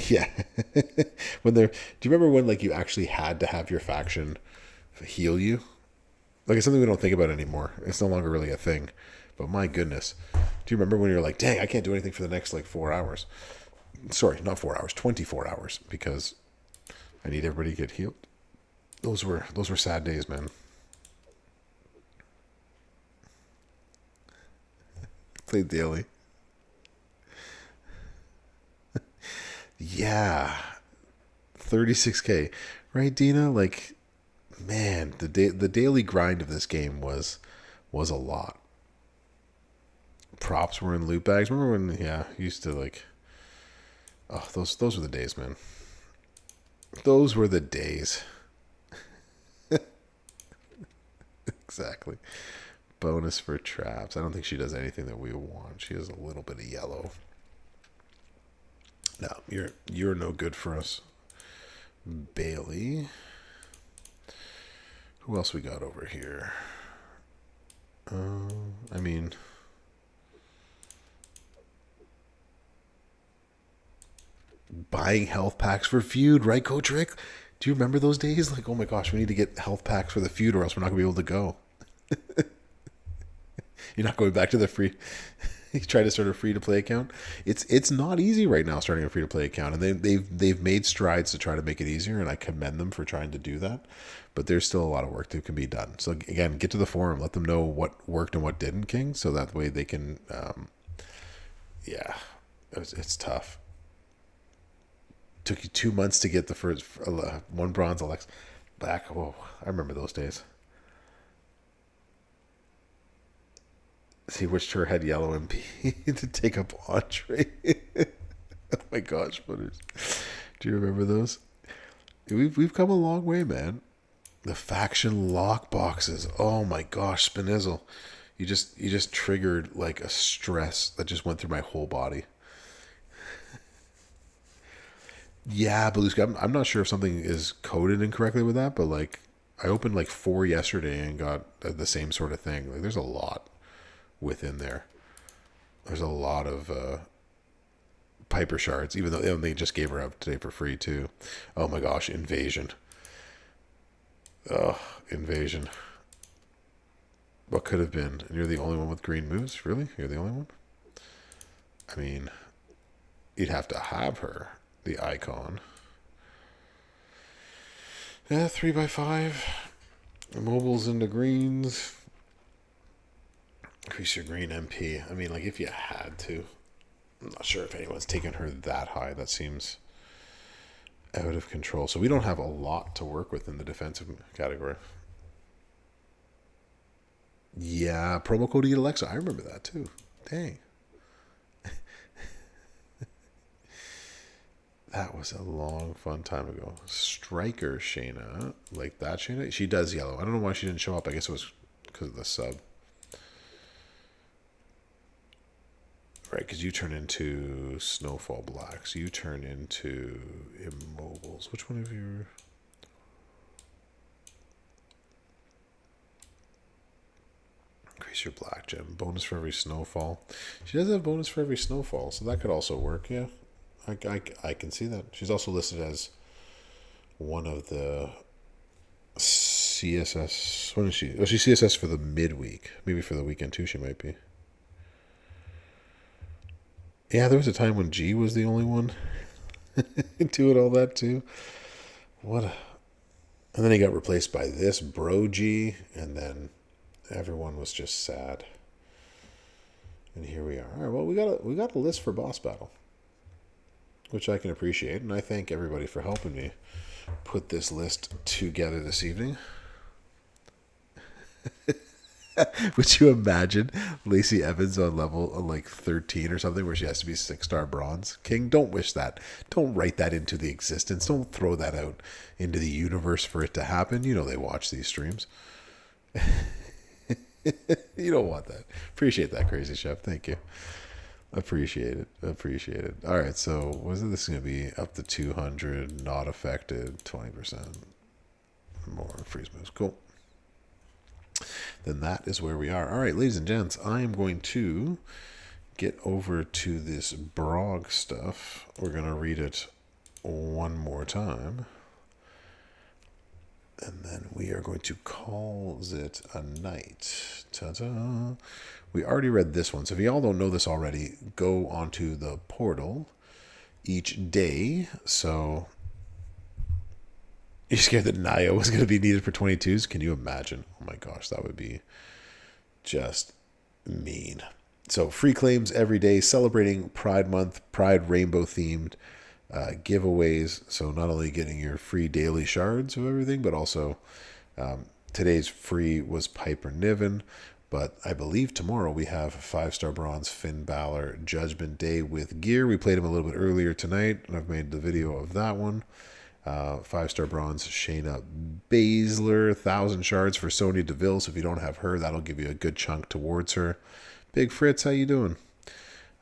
Yeah. When they're, do you remember when like you actually had to have your faction heal you? Like it's something we don't think about anymore. It's no longer really a thing. But my goodness. Do you remember when you're like, dang, I can't do anything for the next like 4 hours? Sorry, not 4 hours, 24 hours, because I need everybody to get healed. Those were sad days, man. Played daily. Yeah. 36K. Right, Dina? Like, man, the daily grind of this game was a lot. Props were in loot bags. Remember when used to like, oh, those were the days, man. Those were the days. Exactly. Bonus for traps. I don't think she does anything that we want. She has a little bit of yellow. No, you're no good for us. Bailey. Who else we got over here? I mean, buying health packs for feud, right, Coach Rick? Do you remember those days? Like, oh my gosh, we need to get health packs for the feud, or else we're not gonna be able to go. You're not going back to the free. You try to start a free to play account. It's not easy right now starting a free to play account, and they've made strides to try to make it easier, and I commend them for trying to do that. But there's still a lot of work that can be done. So again, get to the forum, let them know what worked and what didn't, King, so that way they can. Yeah, it's tough. Took you 2 months to get the first one bronze Alex back. Whoa, I remember those days. See which her had yellow MP to take up Andre. Oh my gosh, butters. Do you remember those? We've come a long way, man. The faction lock boxes. Oh my gosh, Spinizzle. You just triggered like a stress that just went through my whole body. Yeah, Blue Sky. I'm not sure if something is coded incorrectly with that, but like I opened like four yesterday and got the same sort of thing. Like there's a lot within there. There's a lot of Piper shards, even though they just gave her up today for free too. Oh my gosh, Invasion. Oh, Invasion. What could have been? And you're the only one with green moves? Really? You're the only one? I mean, you'd have to have her, the icon. Yeah, 3x5. Mobiles into greens. Increase your green MP. I mean, like, if you had to. I'm not sure if anyone's taken her that high. That seems out of control. So we don't have a lot to work with in the defensive category. Yeah, promo code Alexa. I remember that too. Dang. That was a long, fun time ago. Striker Shayna. Like that Shayna? She does yellow. I don't know why she didn't show up. I guess it was because of the sub. Right, because you turn into Snowfall Blacks. You turn into Immobiles. Which one of your... Increase your black gem. Bonus for every snowfall. She does have bonus for every snowfall, so that could also work, yeah. I can see that. She's also listed as one of the CSS. When is she? Oh, she's CSS for the midweek. Maybe for the weekend too, she might be. Yeah, there was a time when G was the only one doing all that too. What a... And then he got replaced by this Bro G, and then everyone was just sad. And here we are. All right, well, we got a list for boss battle, which I can appreciate, and I thank everybody for helping me put this list together this evening. Would you imagine Lacey Evans on level like 13 or something where she has to be 6-star bronze? King, don't wish that. Don't write that into the existence. Don't throw that out into the universe for it to happen. You know they watch these streams. You don't want that. Appreciate that, Crazy Chef. Thank you. Appreciate it. Appreciate it. All right, so what is it? This is going to be up to 200, not affected, 20% more freeze moves. Cool. Then that is where we are. All right, ladies and gents, I am going to get over to this Brog stuff. We're going to read it one more time. And then we are going to call it a night. Ta-da. We already read this one. So if y'all don't know this already, go onto the portal each day. So you're scared that Naya was going to be needed for 22s? Can you imagine? Oh my gosh, that would be just mean. So free claims every day, celebrating Pride Month, Pride Rainbow themed giveaways. So not only getting your free daily shards of everything, but also today's free was Piper Niven. But I believe tomorrow we have 5-star bronze Finn Balor Judgment Day with gear. We played him a little bit earlier tonight, and I've made the video of that one. 5-star bronze Shayna Baszler, 1,000 shards for Sonya Deville. So if you don't have her, that'll give you a good chunk towards her. Big Fritz, how you doing?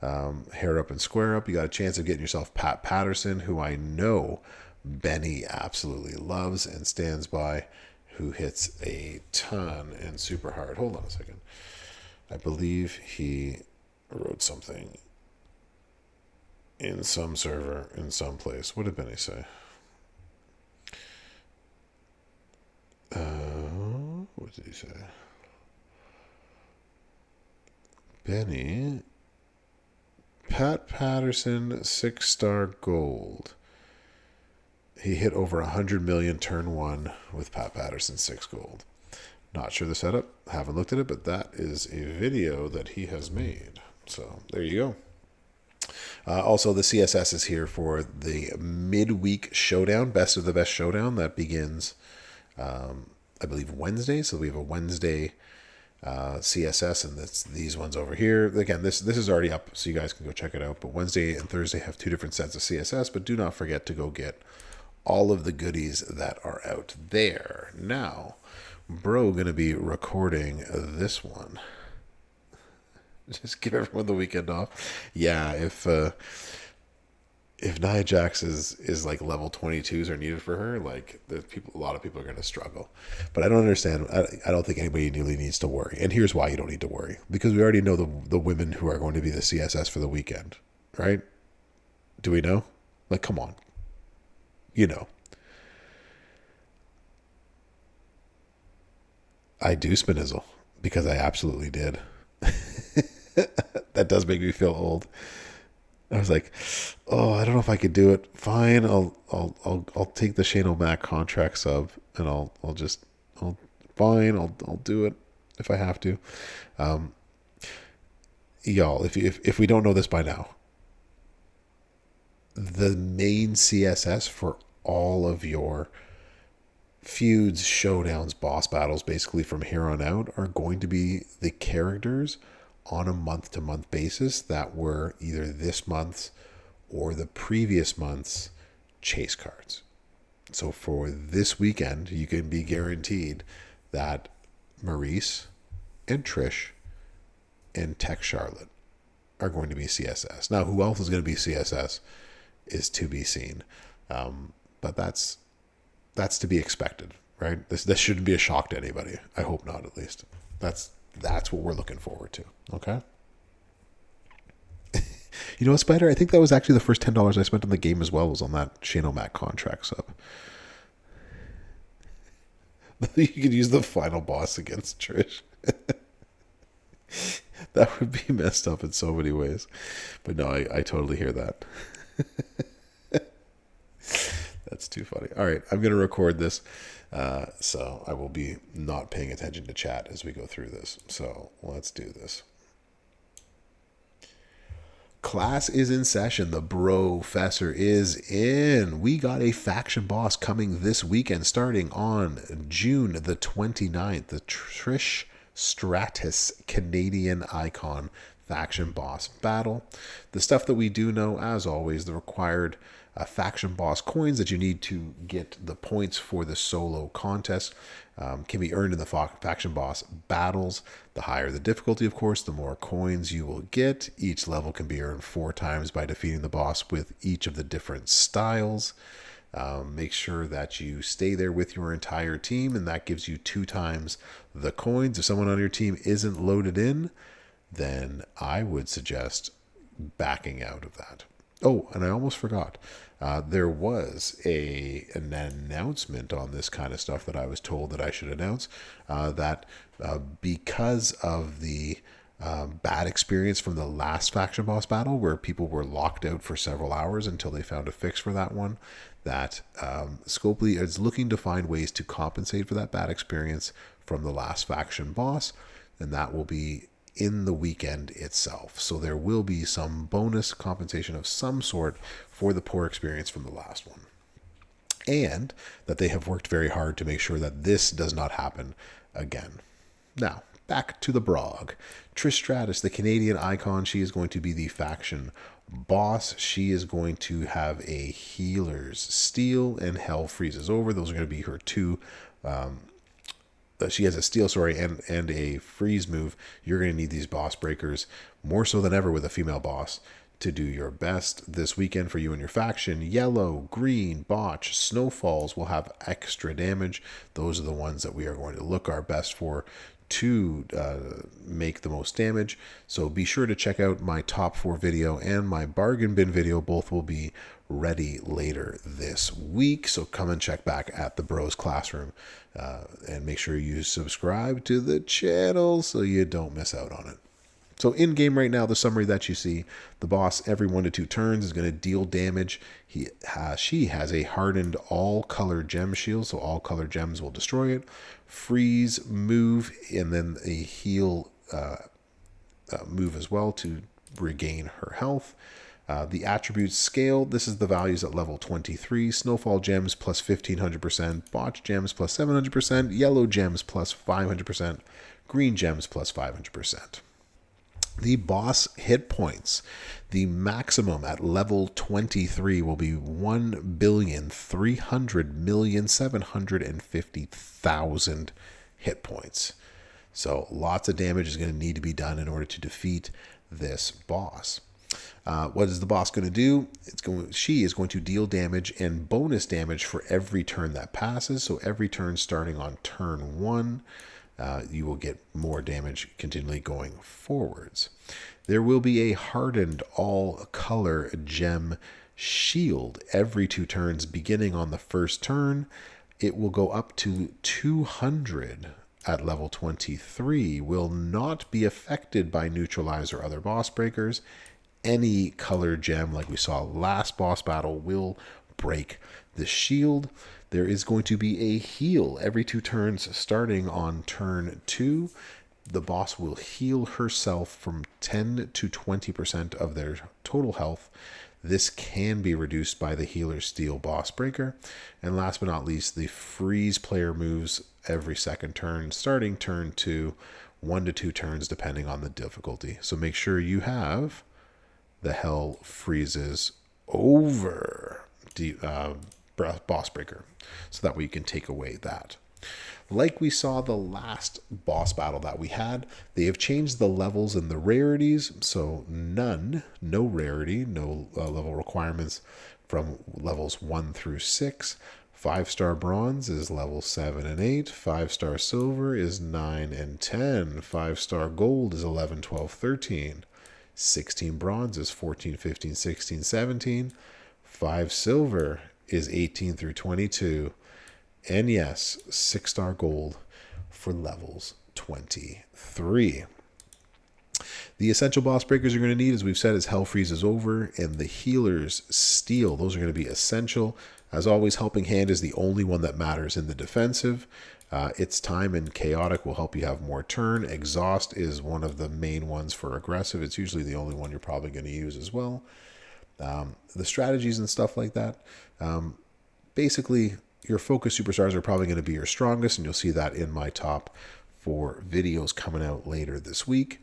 Hair up and square up. You got a chance of getting yourself Pat Patterson, who I know Benny absolutely loves and stands by, who hits a ton and super hard. Hold on a second. I believe he wrote something in some server in some place. What did Benny say? What did he say? Benny, Pat Patterson, 6-star gold. He hit over 100 million turn 1 with Pat Patterson 6 gold. Not sure the setup. Haven't looked at it, but that is a video that he has made. So there you go. Also, the CSS is here for the midweek showdown, best of the best showdown that begins, I believe, Wednesday. So we have a Wednesday CSS, and that's these ones over here. Again, this is already up, so you guys can go check it out. But Wednesday and Thursday have 2 different sets of CSS. But do not forget to go get all of the goodies that are out there. Now, bro, gonna be recording this one. Just give everyone the weekend off. Yeah, if if Nia Jax is like level 22s are needed for her, like the people, a lot of people are going to struggle. But I don't understand. I don't think anybody really needs to worry. And here's why you don't need to worry, because we already know the women who are going to be the CSS for the weekend, right? Do we know? Like, come on, you know. I do Spinizzle because I absolutely did. That does make me feel old. I was like, oh, I don't know if I could do it. Fine, I'll take the Shane O'Mac contract sub, and I'll fine, I'll do it if I have to. Um, y'all, if we don't know this by now, the main CSS for all of your feuds, showdowns, boss battles, basically from here on out, are going to be the characters on a month to month basis that were either this month's or the previous month's chase cards. So for this weekend, you can be guaranteed that Maurice and Trish and Tech Charlotte are going to be CSS. Now, who else is going to be CSS is to be seen, but that's to be expected, right? This shouldn't be a shock to anybody. I hope not, at least. That's what we're looking forward to. Okay. You know what, Spider? I think that was actually the first $10 I spent on the game as well, was on that Shane O'Mac contract sub. You could use the final boss against Trish. That would be messed up in so many ways. But no, I totally hear that. That's too funny. All right, I'm going to record this. So I will be not paying attention to chat as we go through this. So let's do this. Class is in session. The Brofessor is in. We got a faction boss coming this weekend, starting on June the 29th. The Trish Stratus Canadian Icon faction boss battle. The stuff that we do know, as always, the required faction boss coins that you need to get the points for the solo contest can be earned in the faction boss battles. The higher the difficulty, of course, the more coins you will get. Each level can be earned 4 times by defeating the boss with each of the different styles. Make sure that you stay there with your entire team, and that gives you 2 times the coins. If someone on your team isn't loaded in, then I would suggest backing out of that. Oh, and I almost forgot. There was an announcement on this kind of stuff that I was told that I should announce, that because of the bad experience from the last faction boss battle, where people were locked out for several hours until they found a fix for that one, that Scopely is looking to find ways to compensate for that bad experience from the last faction boss, and that will be in the weekend itself. So there will be some bonus compensation of some sort for the poor experience from the last one. And that they have worked very hard to make sure that this does not happen again. Now, back to the Brog. Trish Stratus, the Canadian icon, she is going to be the faction boss. She is going to have a Healer's Steel and Hell Freezes Over. Those are going to be her 2 she has a steel, and a freeze move. You're going to need these boss breakers more so than ever with a female boss to do your best this weekend for you and your faction. Yellow, green, botch, snowfalls will have extra damage. Those are the ones that we are going to look our best for to make the most damage. So be sure to check out my top 4 video and my bargain bin video. Both will be ready later this week, so come and check back at the Bros Classroom, and make sure you subscribe to the channel so you don't miss out on it. So in game right now, the summary that you see, the boss every 1 to 2 turns is going to deal damage. She has a hardened all color gem shield, so all color gems will destroy it. Freeze move, and then a heal move as well to regain her health. The attributes scale, this is the values at level 23. Snowfall gems plus 1500%, botch gems plus 700%, yellow gems plus 500%, green gems plus 500%. The boss hit points, the maximum at level 23 will be 1,300,750,000 hit points. So lots of damage is going to need to be done in order to defeat this boss. What is the boss going to do? She is going to deal damage and bonus damage for every turn that passes. So every turn starting on turn 1, you will get more damage continually going forwards. There will be a hardened all-color gem shield every 2 turns beginning on the first turn. It will go up to 200 at level 23, will not be affected by neutralize or other boss breakers. Any color gem, like we saw last boss battle, will break the shield. There is going to be a heal every 2 turns starting on turn 2. The boss will heal herself from 10 to 20% of their total health. This can be reduced by the Healer Steel Boss Breaker. And last but not least, the freeze player moves every second turn, starting turn 2, 1 to 2 turns depending on the difficulty. So make sure you have the Hell Freezes Over Boss Breaker, so that way you can take away that. Like we saw the last boss battle that we had, they have changed the levels and the rarities. So no rarity, no level requirements from levels 1 through 6. 5-star bronze is level 7 and 8. 5-star silver is 9 and 10. 5-star gold is 11, 12, 13. 16 bronze is 14, 15, 16, 17. 5 silver is 18 through 22. And yes, 6-star gold for levels 23. The essential boss breakers you're going to need, as we've said, is Hell Freezes Over and the Healer's Steel. Those are going to be essential. As always, Helping Hand is the only one that matters in the defensive. Its Time and Chaotic will help you have more turn. Exhaust is one of the main ones for aggressive. It's usually the only one you're probably going to use as well. The strategies and stuff like that. Basically, your focus superstars are probably going to be your strongest, and you'll see that in my top 4 videos coming out later this week.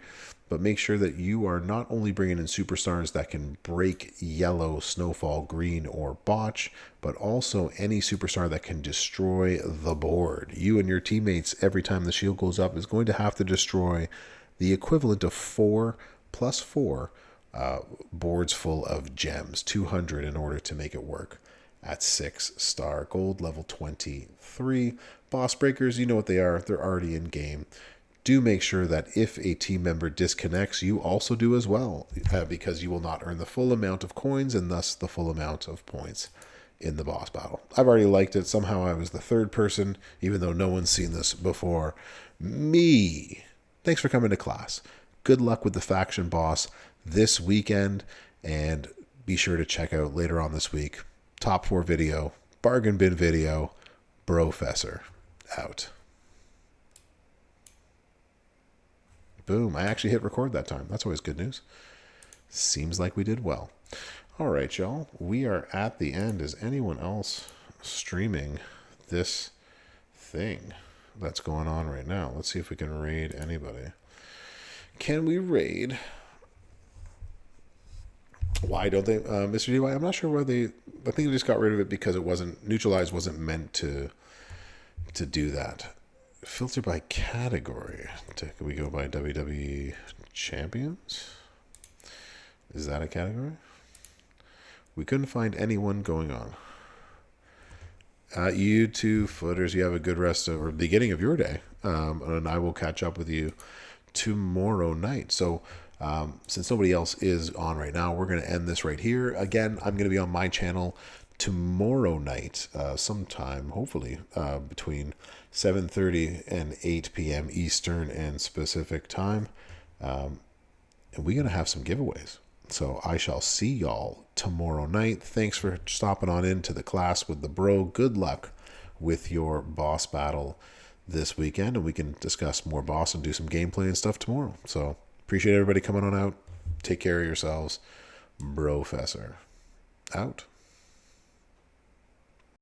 But make sure that you are not only bringing in superstars that can break yellow, snowfall, green, or botch, but also any superstar that can destroy the board. You and your teammates, every time the shield goes up, is going to have to destroy the equivalent of 4 plus 4 boards full of gems, 200 in order to make it work. At 6-star gold, level 23. Boss breakers, you know what they are. They're already in game. Do make sure that if a team member disconnects, you also do as well, because you will not earn the full amount of coins and thus the full amount of points in the boss battle. I've already liked it. Somehow I was the third person, even though no one's seen this before. Me. Thanks for coming to class. Good luck with the faction boss this weekend, and be sure to check out later on this week top 4 video, bargain bin video, Brofessor out. Boom, I actually hit record that time. That's always good news. Seems like we did well. All right, y'all, we are at the end. Is anyone else streaming this thing that's going on right now? Let's see if we can raid anybody. Can we raid? Why don't they, Mr. DY? I'm not sure why they. I think they just got rid of it because it wasn't neutralized. Wasn't meant to do that. Filter by category. Can we go by WWE champions? Is that a category? We couldn't find anyone going on. You two footers, you have a good rest of or beginning of your day, and I will catch up with you tomorrow night. So. Since nobody else is on right now, we're going to end this right here. Again, I'm going to be on my channel tomorrow night, sometime, hopefully, between 7:30 and 8 p.m. Eastern and Pacific time. And we're going to have some giveaways. So I shall see y'all tomorrow night. Thanks for stopping on into the class with the bro. Good luck with your boss battle this weekend, and we can discuss more boss and do some gameplay and stuff tomorrow. So appreciate everybody coming on out. Take care of yourselves. Brofessor out.